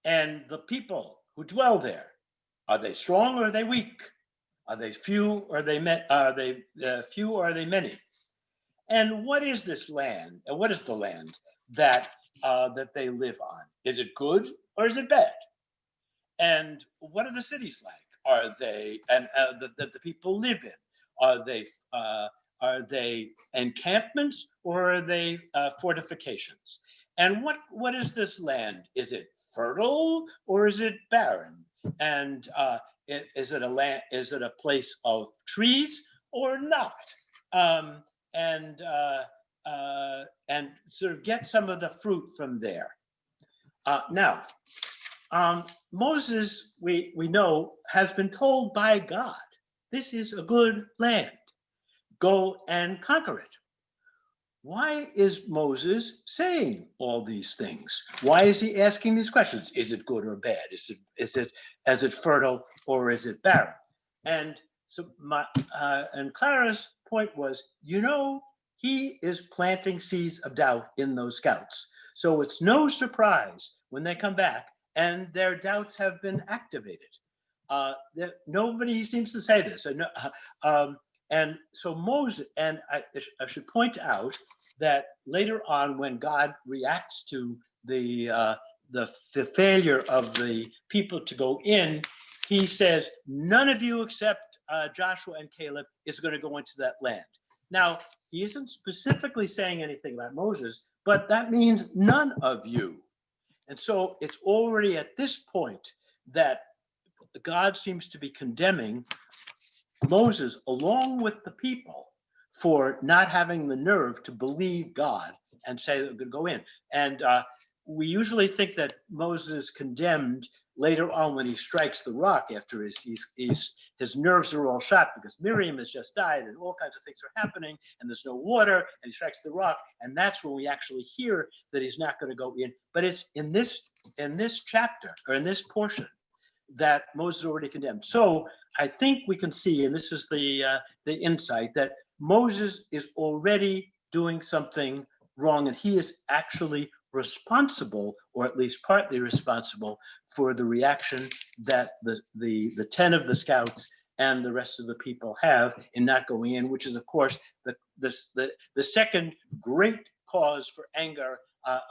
And the people who dwell there, are they strong or are they weak? Are they few or are they few or are they many? And what is this land? And what is the land that they live on? Is it good or is it bad? And what are the cities like? Are they that the people live in? Are they encampments or are they fortifications? And what is this land? Is it fertile or is it barren? And is it a land? Is it a place of trees or not? And sort of get some of the fruit from there. Now. Moses, we know, has been told by God, this is a good land. Go and conquer it. Why is Moses saying all these things? Why is he asking these questions? Is it good or bad? Is it fertile or is it barren? And so and Clara's point was, he is planting seeds of doubt in those scouts. So it's no surprise when they come back and their doubts have been activated. Nobody seems to say this. And so Moses, and I should point out that later on, when God reacts to the failure of the people to go in, he says, none of you except Joshua and Caleb is going to go into that land. Now, he isn't specifically saying anything about Moses, but that means none of you. And so it's already at this point that God seems to be condemning Moses along with the people for not having the nerve to believe God and say they're going to go in. And we usually think that Moses is condemned later on when he strikes the rock after his nerves are all shot because Miriam has just died and all kinds of things are happening and there's no water and he strikes the rock, and that's when we actually hear that he's not going to go in. But it's in this chapter, or in this portion, that Moses is already condemned. So I think we can see, and this is the insight, that Moses is already doing something wrong, and he is actually responsible, or at least partly responsible, for the reaction that the 10 of the scouts and the rest of the people have in not going in, which is, of course, the second great cause for anger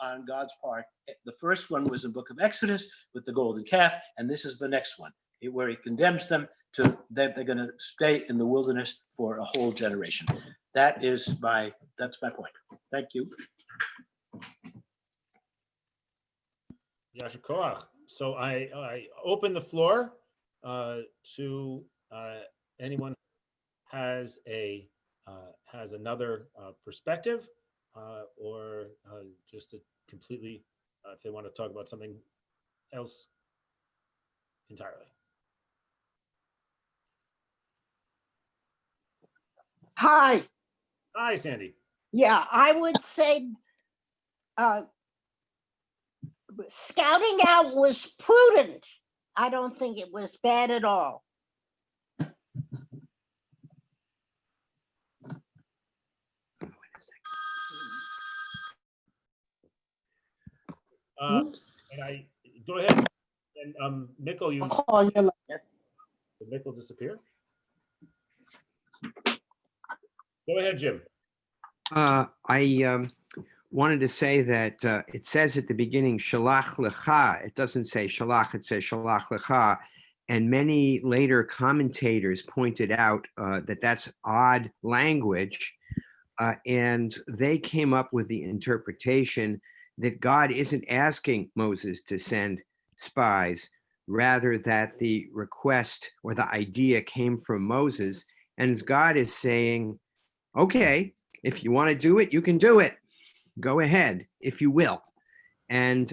on God's part. The first one was the book of Exodus with the golden calf, and this is the next one, where he condemns them to that they're going to stay in the wilderness for a whole generation. That's my point. Thank you. Yasher Koach. So I open the floor to anyone has another perspective, or just to completely, if they want to talk about something else entirely. Hi. Hi, Sandy. Yeah, I would say scouting out was prudent. I don't think it was bad at all. And I go ahead and Mikkel, I'll call you later. Did Mikkel disappear? Go ahead, Jim. I wanted to say that it says at the beginning, Shalach Lecha. It doesn't say Shalach, it says Shalach Lecha. And many later commentators pointed out that that's odd language. And they came up with the interpretation that God isn't asking Moses to send spies, rather that the request or the idea came from Moses. And God is saying, okay, if you want to do it, you can do it. Go ahead, if you will. And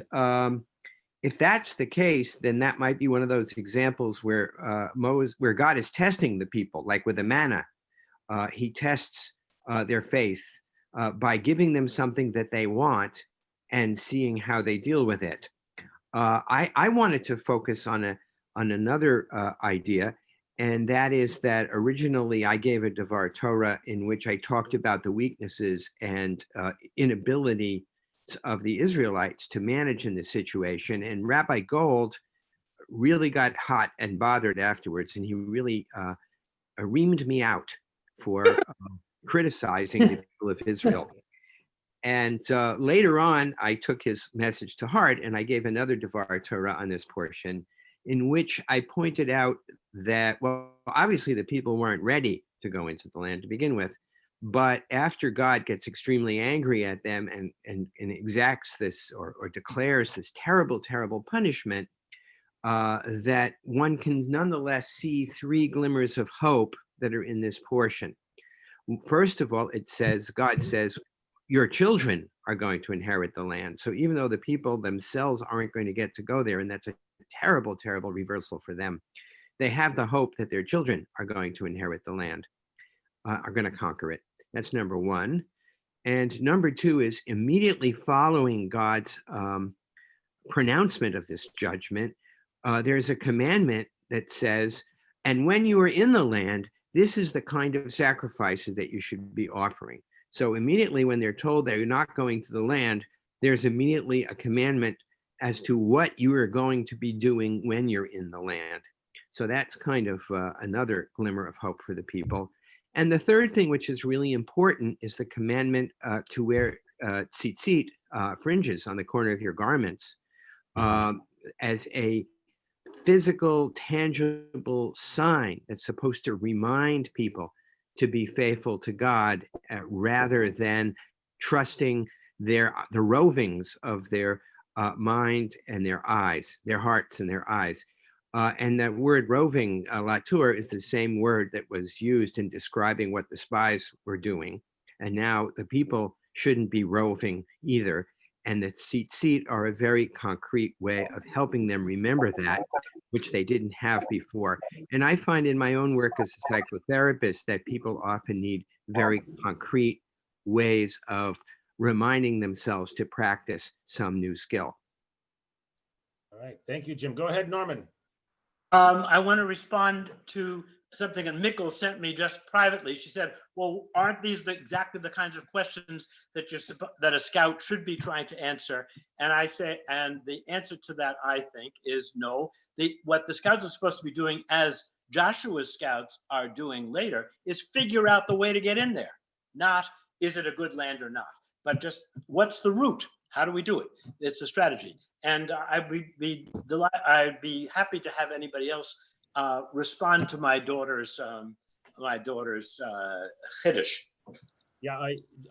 if that's the case, then that might be one of those examples where where God is testing the people, like with the manna. He tests their faith by giving them something that they want and seeing how they deal with it. I wanted to focus on another idea, and that is that originally I gave a Devar Torah in which I talked about the weaknesses and inability of the Israelites to manage in this situation. And Rabbi Gold really got hot and bothered afterwards, and he really reamed me out for criticizing the people of Israel. And later on, I took his message to heart, and I gave another Devar Torah on this portion, in which I pointed out that, well, obviously the people weren't ready to go into the land to begin with, but after God gets extremely angry at them and exacts this or declares this terrible, terrible punishment, that one can nonetheless see three glimmers of hope that are in this portion. First of all, it says, God says, your children are going to inherit the land. So even though the people themselves aren't going to get to go there, and that's a terrible, terrible reversal for them, they have the hope that their children are going to inherit the land, are going to conquer it. That's number one. And number two is immediately following God's pronouncement of this judgment, there's a commandment that says, and when you are in the land, this is the kind of sacrifices that you should be offering. So immediately when they're told they're not going to the land, there's immediately a commandment as to what you are going to be doing when you're in the land. So that's kind of another glimmer of hope for the people. And the third thing, which is really important, is the commandment to wear tzitzit, fringes on the corner of your garments, as a physical, tangible sign that's supposed to remind people to be faithful to God, rather than trusting the rovings of their mind and their eyes, their hearts and their eyes. And that word roving, latur, is the same word that was used in describing what the spies were doing. And now the people shouldn't be roving either. And the tzitzit are a very concrete way of helping them remember that, which they didn't have before. And I find in my own work as a psychotherapist that people often need very concrete ways of reminding themselves to practice some new skill. All right, thank you, Jim. Go ahead, Norman. I want to respond to something that Mikkel sent me just privately. She said, well, aren't these exactly the kinds of questions that that a scout should be trying to answer? And I say, and the answer to that, I think, is no. What the scouts are supposed to be doing, as Joshua's scouts are doing later, is figure out the way to get in there. Not, is it a good land or not? But just, what's the route? How do we do it? It's a strategy. And I'd be happy to have anybody else respond to my daughter's chiddush. Yeah,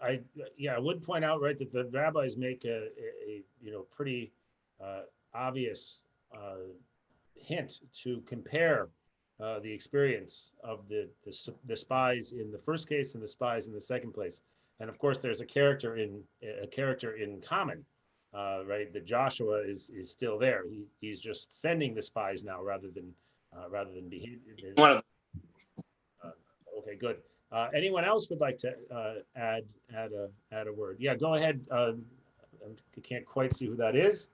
I would point out, right, that the rabbis make a pretty obvious hint to compare the experience of the spies in the first case and the spies in the second place. And of course, there's a character in common, right? That Joshua is still there. He's just sending the spies now rather than behaving. Okay, good. Anyone else would like to add a word? Yeah, go ahead. I can't quite see who that is.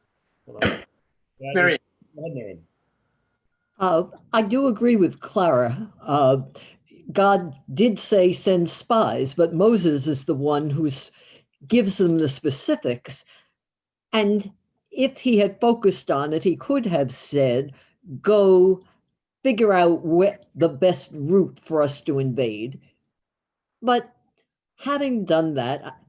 Mary. I do agree with Clara. God did say send spies, but Moses is the one who gives them the specifics. And if he had focused on it, he could have said, go figure out the best route for us to invade. But having done that,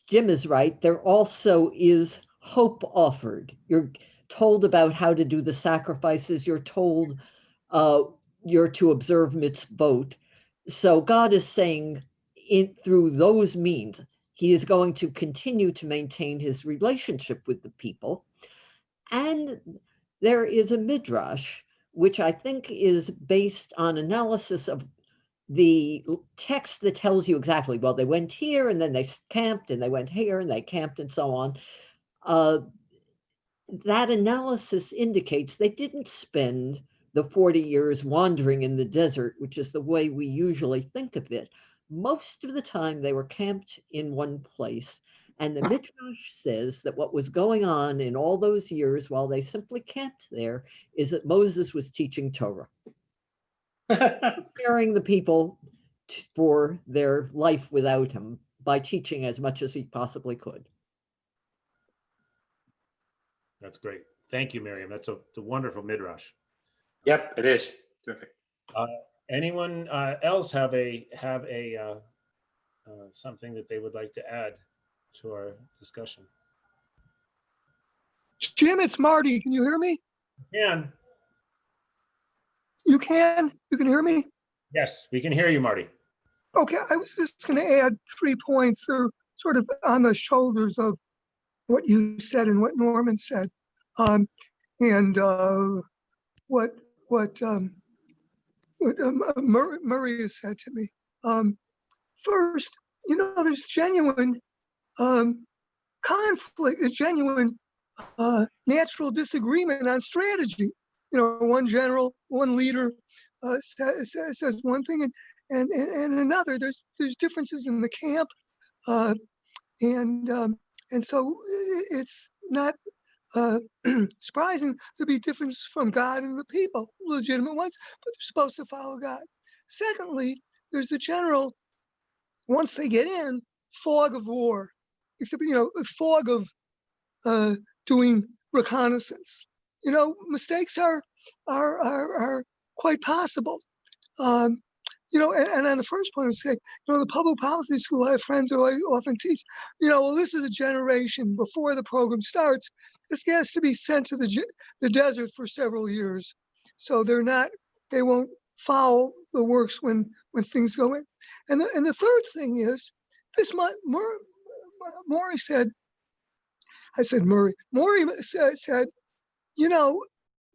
Jim is right, there also is hope offered. You're told about how to do the sacrifices. You're told you're to observe mitzvot. So God is saying through those means, he is going to continue to maintain his relationship with the people. And there is a midrash, which I think is based on analysis of the text that tells you exactly, well, they went here and then they camped and they went here and they camped and so on. That analysis indicates they didn't spend the 40 years wandering in the desert, which is the way we usually think of it. Most of the time they were camped in one place. And the Midrash says that what was going on in all those years while they simply camped there is that Moses was teaching Torah, preparing the people for their life without him by teaching as much as he possibly could. That's great. Thank you, Miriam. That's a wonderful midrash. Yep, it is. Terrific. Anyone else have something that they would like to add to our discussion? Jim, it's Marty. Can you hear me? Yeah. You can? You can hear me? Yes, we can hear you, Marty. Okay, I was just going to add 3 points. They're sort of on the shoulders of what you said and what Norman said, and what Murray has said to me. First, there's genuine conflict, there's genuine natural disagreement on strategy. One general, one leader says one thing, and another. There's differences in the camp, and so it's not surprising to be different from God and the people, legitimate ones, but they're supposed to follow God. Secondly, there's the general, once they get in, fog of war, except, a fog of doing reconnaissance. Mistakes are quite possible. And on the first point, I would say, the public policy school, I have friends who I often teach, well, this is a generation before the program starts. This has to be sent to the desert for several years. So they won't follow the works when things go in. And the third thing is, Maury said, Maury said,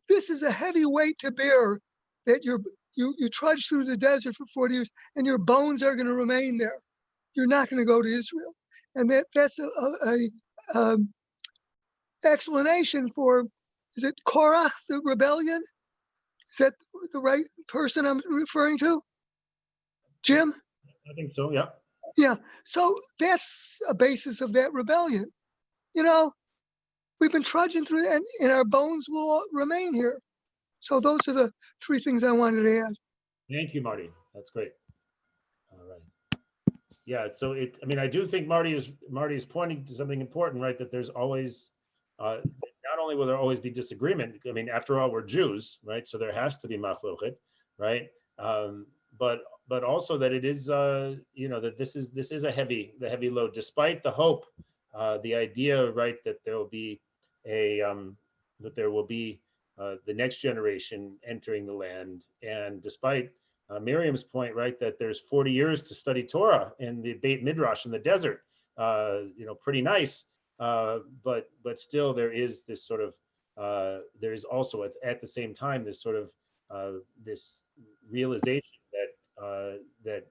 this is a heavy weight to bear, that you trudge through the desert for 40 years and your bones are going to remain there. You're not going to go to Israel. And that's a explanation for, is it Korah, the rebellion? Is that the right person I'm referring to? Jim? I think so, yeah. Yeah, so that's a basis of that rebellion. We've been trudging through it, and our bones will remain here. So those are the three things I wanted to add. Thank you, Marty. That's great. All right. Yeah, so I do think Marty is pointing to something important, right? That there's always, not only will there always be disagreement, after all, we're Jews, right? So there has to be machloket, right? But also that it is, that this is the heavy load, despite the hope, the idea, right, that there will be the next generation entering the land, and despite Miriam's point, right, that there's 40 years to study Torah in the Beit Midrash in the desert, pretty nice, but still there is this sort of there is also at the same time this sort of this realization that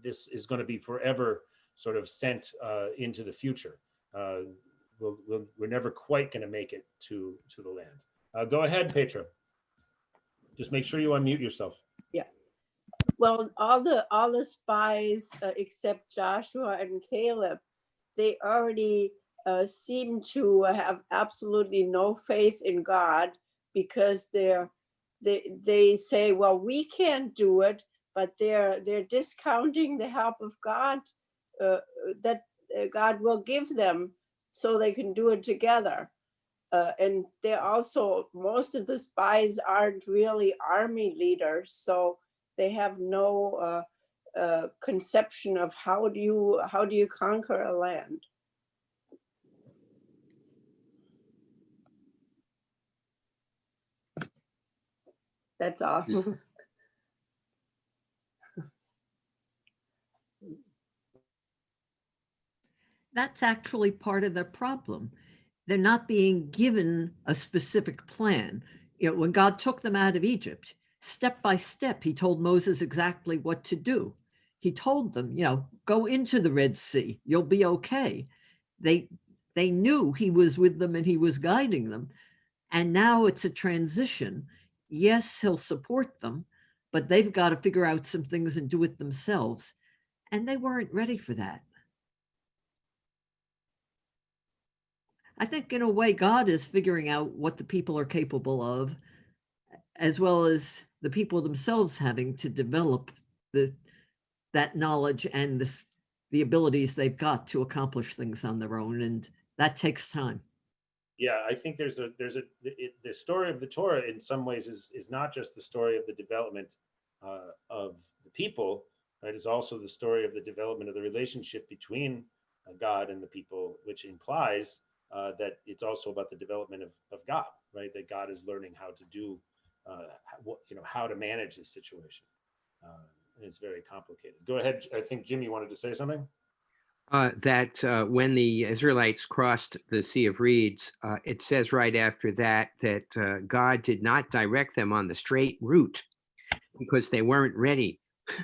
this is going to be forever sort of sent into the future. We're never quite going to make it to the land. Go ahead, Petra. Just make sure you unmute yourself. Yeah. Well, all the spies except Joshua and Caleb, they already seem to have absolutely no faith in God, because they say, well, we can't do it, but they're discounting the help of God that God will give them, so they can do it together. And they're also, most of the spies aren't really army leaders, so they have no conception of how do you conquer a land. That's all. That's actually part of the problem. They're not being given a specific plan. When God took them out of Egypt, step by step, he told Moses exactly what to do. He told them, go into the Red Sea, you'll be okay. They knew he was with them and he was guiding them. And now it's a transition. Yes, he'll support them, but they've got to figure out some things and do it themselves. And they weren't ready for that. I think in a way, God is figuring out what the people are capable of, as well as the people themselves having to develop that knowledge and the abilities they've got to accomplish things on their own. And that takes time. Yeah, I think the story of the Torah in some ways is not just the story of the development of the people, right? It's also the story of the development of the relationship between God and the people, which implies that it's also about the development of God, right? That God is learning how to do, how to manage this situation. And it's very complicated. Go ahead. I think, Jim, you wanted to say something? That when the Israelites crossed the Sea of Reeds, it says right after that God did not direct them on the straight route because they weren't ready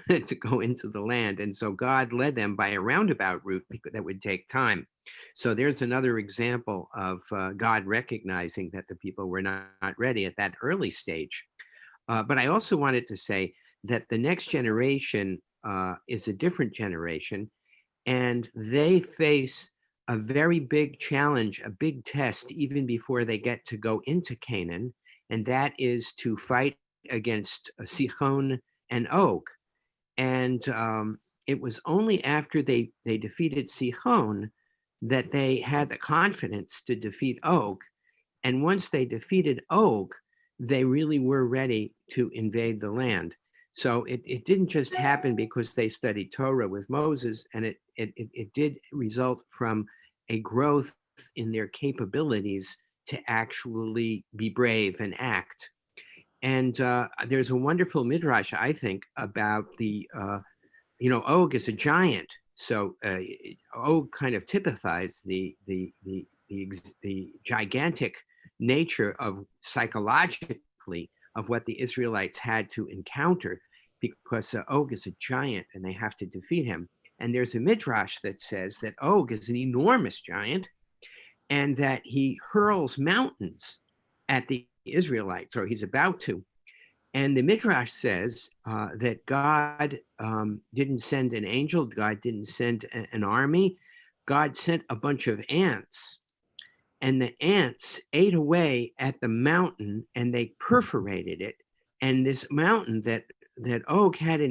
to go into the land. And so God led them by a roundabout route that would take time. So there's another example of God recognizing that the people were not ready at that early stage. But I also wanted to say that the next generation is a different generation, and they face a very big challenge, a big test, even before they get to go into Canaan, and that is to fight against Sichon and Og. And it was only after they defeated Sichon that they had the confidence to defeat Og. And once they defeated Og, they really were ready to invade the land. So it didn't just happen because they studied Torah with Moses, and it did result from a growth in their capabilities to actually be brave and act. And there's a wonderful midrash, I think, about the, Og is a giant. So Og kind of typifies the gigantic nature of psychologically of what the Israelites had to encounter, because Og is a giant and they have to defeat him. And there's a midrash that says that Og is an enormous giant and that he hurls mountains at the Israelites, or he's about to. And the midrash says that God didn't send an angel, God didn't send an army, God sent a bunch of ants. And the ants ate away at the mountain and they perforated it. And this mountain that Og had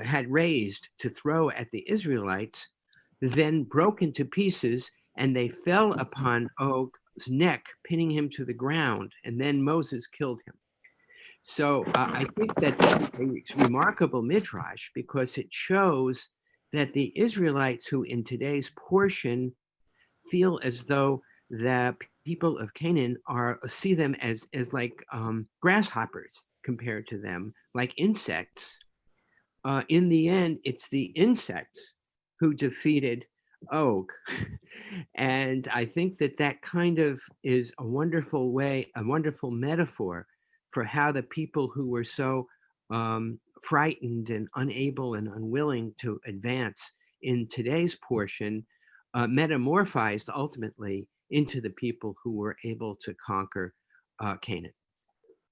had raised to throw at the Israelites then broke into pieces, and they fell upon Og's neck, pinning him to the ground. And then Moses killed him. So I think that it's a remarkable midrash because it shows that the Israelites who in today's portion feel as though the people of Canaan see them as like grasshoppers compared to them, like insects. In the end, it's the insects who defeated Og. And I think that kind of is a wonderful way, a wonderful metaphor for how the people who were so frightened and unable and unwilling to advance in today's portion metamorphized ultimately into the people who were able to conquer Canaan.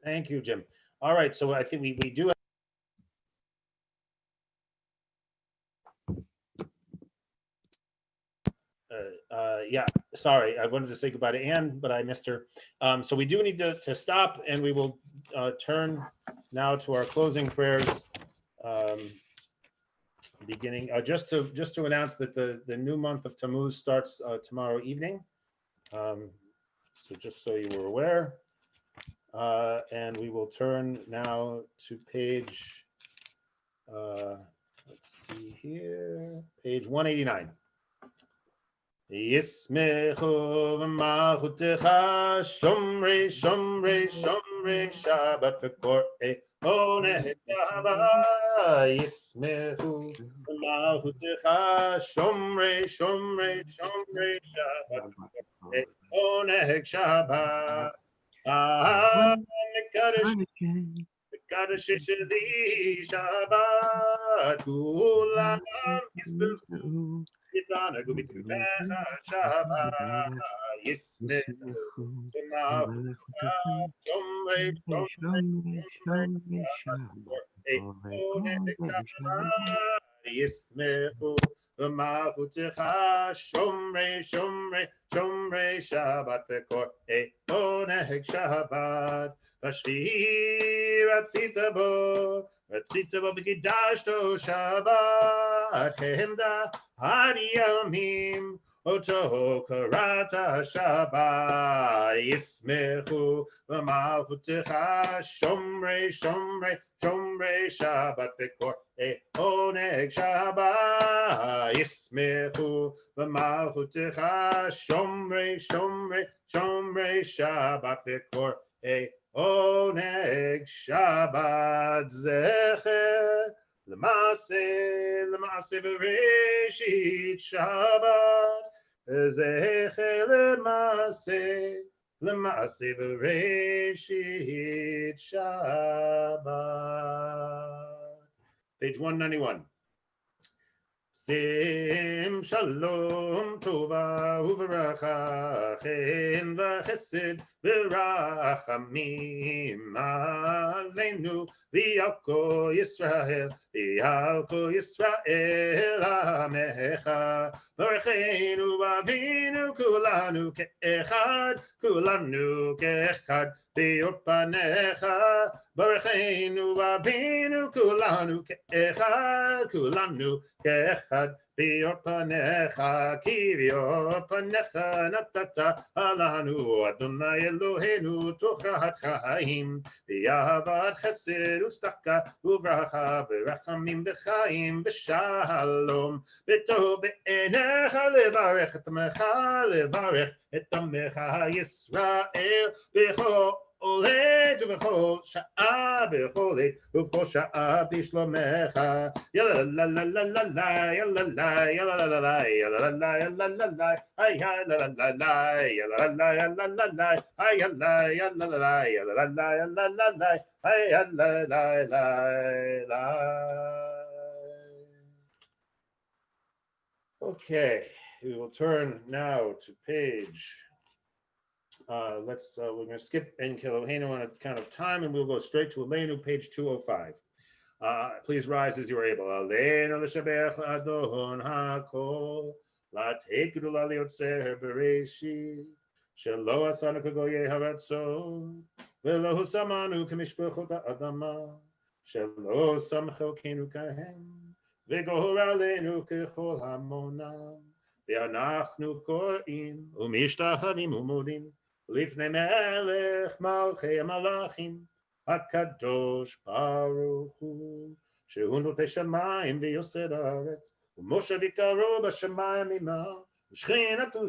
Thank you, Jim. All right, so I think we do have yeah, sorry, I wanted to say goodbye to Anne, but I missed her. So we do need to stop, and we will turn now to our closing prayers. Beginning just to announce that the new month of Tammuz starts tomorrow evening. So just so you were aware, and we will turn now to page. Let's see here, page 189. Yismechu v'malchutecha shomrei shomrei shomrei Shabbat v'kor'ei onei Shabbat. Yismechu v'malchutecha shomrei shomrei shomrei Shabbat v'kor'ei onei Shabbat. Mekadosh Sheli Shabbat kulam yismechu. Itana gubitbecha Shabbat Yismechu v'malchutecha shomrei shomrei shomrei Shabbat Yismechu v'malchutecha shomrei shomrei shomrei Shabbat v'kor'ei oneg Shabbat v'shvi'i ratzita bo v'kidashto Shabbat hemda ad yamim oto karata Shabbat Yismechu v'malchutecha shomrei shomrei shomrei Shabbat v'kor'ei oneg Shabbat Yismechu v'malchutecha shomrei shomrei shomrei Shabbat v'kor'ei oneg Shabbat zecher L'maaseh v'reshit Shabbat zecher l'maaseh v'reshit Shabbat. Page 191. Sim shalom tova uveracha chen v'chesed v'rachamim aleinu v'al kol Yisrael amecha Barucheinu Avinu kulanu ke'echad Be'or panecha Barucheinu Avinu kulanu ke'echad Be'or panecha ki be'or panecha natata alanu Adonai Eloheinu tochat chaim V'ahavat chesed u'tzedaka uvracha v'rachamim v'chaim v'shalom V'tov be'enecha levarech et amecha Yisrael b'chol עת ובכל שעה בכל עת ובכל שעה בשלומך יאללה לה לה לה לה לה יאללה לה יאללה לה לה יאללה לה יאללה לה לה יאללה לה לה יאללה לה יאללה לה לה יאללה יאללה לה יאללה לה יאללה לה יאללה לה לה. Okay, we will turn now to page we're going to skip En Keloheinu on account of time, and we'll go straight to Aleinu, page 205. Please rise as you are able. Aleinu l'shabech Adon hakol, la'tei gedula liotzer bereishit, shelo asanu kagoyei haratzon, velo husamanu k'mishpachot ha'adama, shelo samchelkenu kahem, v'gohor aleinu kechol hamonam, ve'anachnu korim, u'mishtachavim u'modim, לפני מלך מלכי המלאכים, הקדוש ברוך הוא, שהוא נוטה שמיים ויוסד הארץ, ומשה ביקרו בשמיים עמו, ושכינתו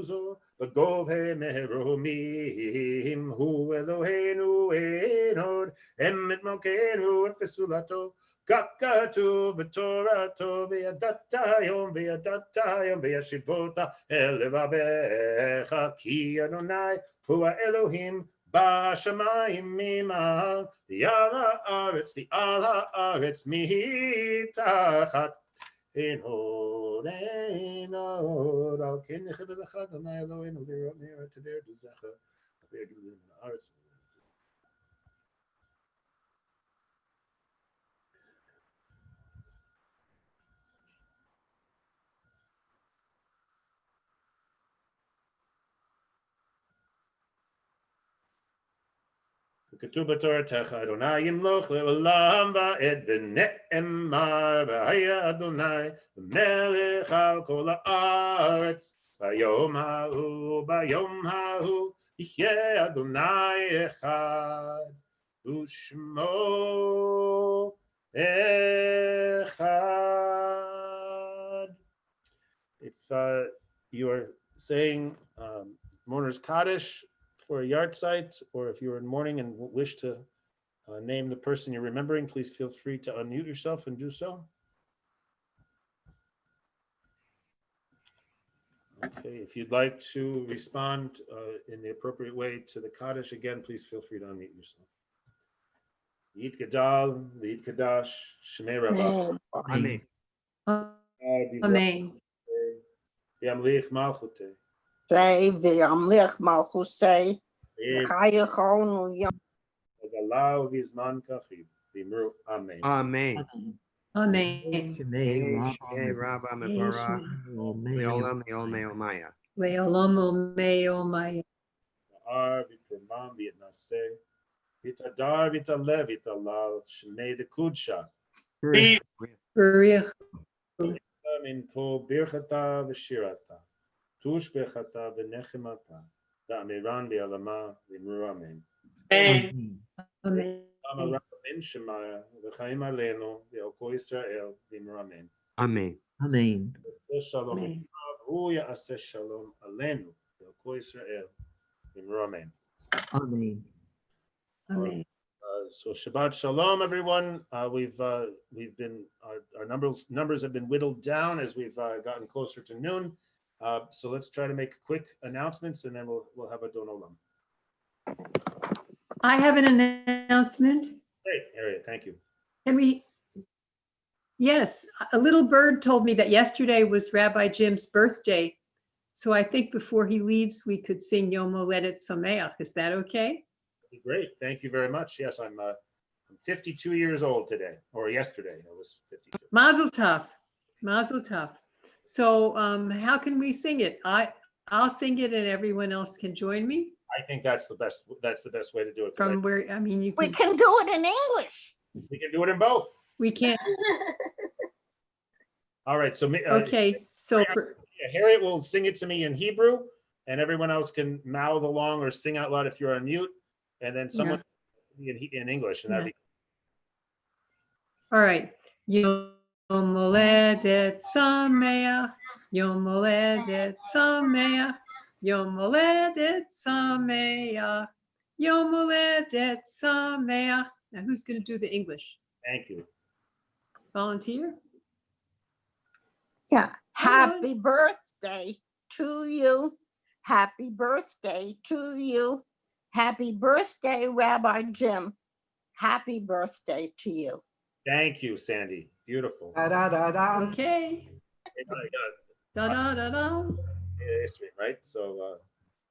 זו, בגובה מרומים, הוא אלוהינו אין עוד, אמת מלכנו ופסולתו, כך כתוב בתורתו, וידעת היום וישיבות אל לבביך, כי אדוני הוא האלוהים בשמיים ממעל, ועל הארץ מתחת. אין עוד, על כן נכבד לך אדוני אלוהינו לראות מהרה תדר דוזך, ויגדולים הארץ. כתוב בתורתך, אדוני ימלוך לעולם ועד ונאמר, והיה אדוני מלך על כל הארץ, ביום ההוא יהיה אדוני אחד, ושמו אחד. If you are saying Mourner's Kaddish for a yard site, or if you're in mourning and wish to name the person you're remembering, please feel free to unmute yourself and do so. Okay, if you'd like to respond in the appropriate way to the Kaddish, again, please feel free to unmute yourself. Yid Gadal, Yid Kadash, Shemei Rabbah. Amen. Amen. Amen. Say v'yamlich malchusei v'chayachon u'yam. Amen. Amen. Rabba mevarach leolam me'omaya. Leolam me'omaya. Ar v'termam v'yitnaseh v'tadar v'talev v'talal shmei dekudsha. Berich. Min kol birchata v'shirata. Tush bechata v'nechemata, da'amiran bi'alama v'imru amen. Amen. Amaram ben Shemaya v'chaim aleinu v'al kol Yisrael v'imru amen. Amen. Amen. Shalom hu ya'aseh shalom aleinu v'al kol Yisrael v'imru amen. Amen. Amen. So Shabbat Shalom, everyone. We've been our numbers have been whittled down as we've gotten closer to noon. So let's try to make quick announcements, and then we'll have a Don Olam. I have an announcement. Great, Harriet, thank you. Yes, a little bird told me that yesterday was Rabbi Jim's birthday. So I think before he leaves, we could sing Yom Holedet Sameach. Is that okay? Great. Thank you very much. Yes, I'm 52 years old today, or yesterday. I was 52. Mazel tov. Mazel tov. So how can we sing it? I'll sing it and everyone else can join me. I think that's the best. That's the best way to do it. From where, I mean, you We can, can do it in English. We can do it in both. we can't. All right. So Okay. So for, Harriet will sing it to me in Hebrew, and everyone else can mouth along or sing out loud if you're on mute, and then someone in English, and that'd be. all right. Yom Holedet Sameach. Yom Holedet Sameach. Yom Holedet Sameach. Yom Holedet Sameach. Now who's going to do the English? Thank you. Volunteer? Yeah. Happy birthday to you. Happy birthday to you. Happy birthday, Rabbi Jim. Happy birthday to you. Thank you, Sandy. Beautiful. Da, da, da, da. Okay. Da da da da. Right. So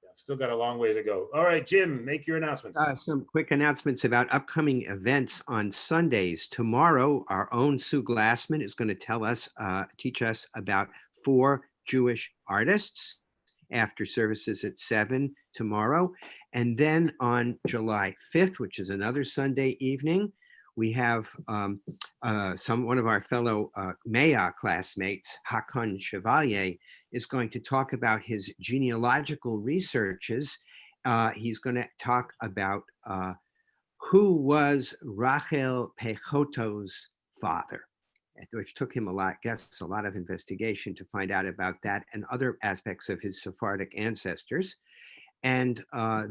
I've still got a long way to go. All right, Jim, make your announcements. Some quick announcements about upcoming events on Sundays. Tomorrow, our own Sue Glassman is going to teach us about 4 Jewish artists after services at 7 tomorrow. And then on July 5th, which is another Sunday evening, we have one of our fellow Maya classmates, Hakon Chevalier, is going to talk about his genealogical researches. He's going to talk about who was Rachel Pechoto's father, which took him a lot of investigation to find out about that and other aspects of his Sephardic ancestors. And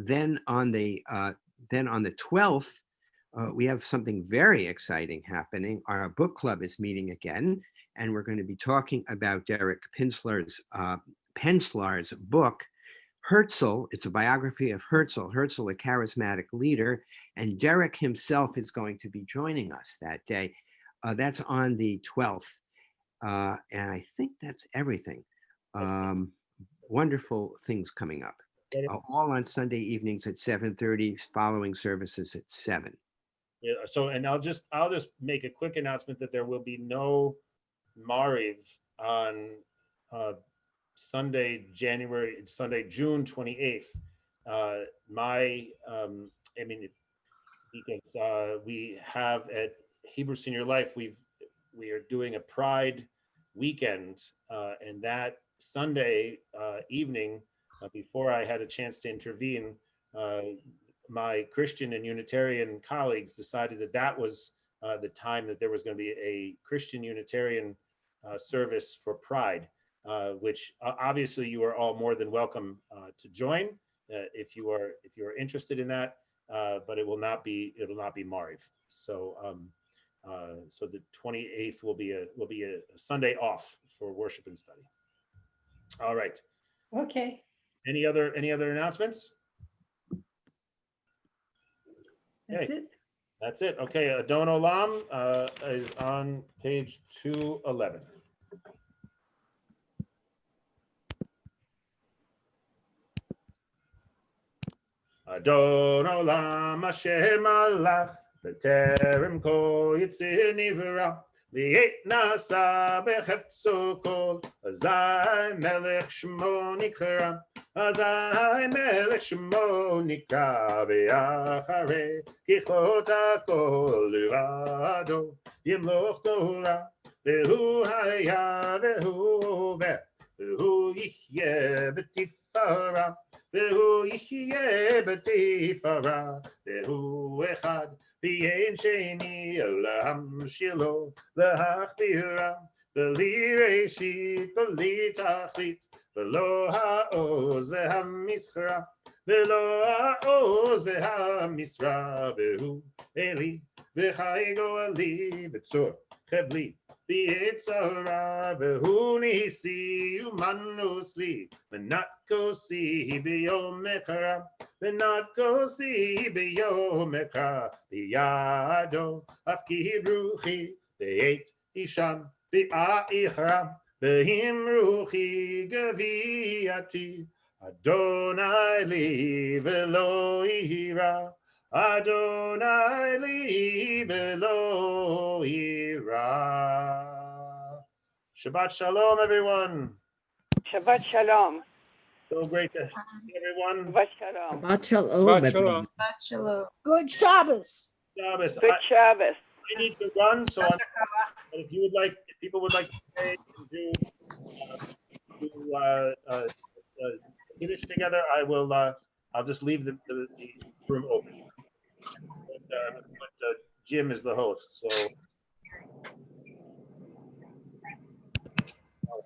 then on the 12th, we have something very exciting happening. Our book club is meeting again, and we're going to be talking about Derek Penslar's book, Herzl. It's a biography of Herzl, a charismatic leader, and Derek himself is going to be joining us that day. That's on the 12th, and I think that's everything. Wonderful things coming up, all on Sunday evenings at 7:30, following services at 7. Yeah, so, and I'll just make a quick announcement that there will be no Mariv on Sunday, June 28th. Because we have at Hebrew Senior Life, we are doing a Pride weekend, and that Sunday evening, before I had a chance to intervene, my Christian and Unitarian colleagues decided that was the time that there was going to be a Christian Unitarian service for Pride, which obviously you are all more than welcome to join if you are interested in that, but it'll not be Mariv. So so the 28th will be a Sunday off for worship and study. All right. Okay. Any other announcements? That's it. That's it. Okay, Adon Olam is on page 211. Adon Olam Hashem Alach B'terem Kol Yitzir Nivra V'yet Nasa B'chefzo Kol Azai Melech Shmo Nikra Azai Melech Shmo Nikra V'yachare Kichot HaKol Levado Yimloch Torah V'hu Haya V'hu Over V'hu Yihyeh B'tifara V'hu Yihyeh B'tifara V'hu Echad V'yein Sheni Olam Shilo L'Hachbira V'li Reshit V'li Tachlit V'lo Ha'oz V'ha'misra V'lo Ha'oz V'ha'misra V'hu Eli V'chaygo Ali B'tzor Chevli V'yitzara V'hu Nisi Umanus Li V'nat Kosi B'yom Mechara V'nat Kosi B'yom Mechara V'yado Afki Ruchi V'yet Ishan V'a'ichra Behimruchi gaviati. Adonai li velo ira. Adonai li velo ira. Shabbat shalom, everyone. Shabbat shalom. So great to see everyone. Shabbat shalom. Shabbat shalom, Shabbat everyone. shalom. Good Shabbos. Shabbos. Good Shabbos. I need to run, so if you would like, if people would like to stay and do Kiddush together, I will. I'll just leave the room open. But Jim is the host, so.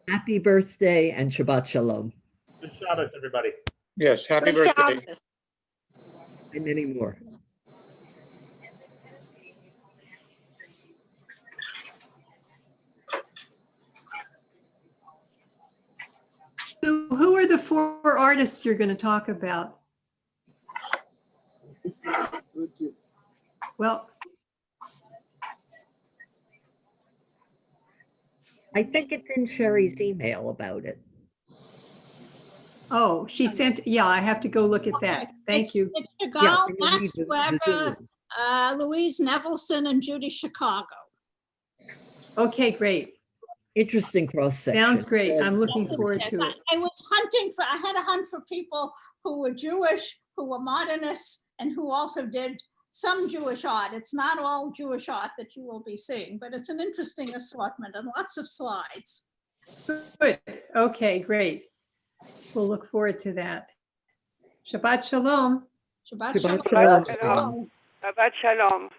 Happy birthday and Shabbat shalom. Good Shabbos, everybody. Yes, happy Good birthday. Shabbos. And many more. So who are the 4 artists you're going to talk about? Well, I think it's in Sherry's email about it. oh, she sent, yeah, I have to go look at that. Thank you. It's Yeah, Chagall, can you read Max the Weber, Zoom? Louise Nevelson, and Judy Chicago. Okay, great. Interesting cross section. Sounds great. I'm looking Yes, it forward is. to it. I was hunting for, I had a hunt for people who were Jewish, who were modernists, and who also did some Jewish art. It's not all Jewish art that you will be seeing, but it's an interesting assortment and lots of slides. Good. Okay, great. We'll look forward to that. Shabbat shalom. Shabbat Shabbat shalom. shalom. Shabbat shalom.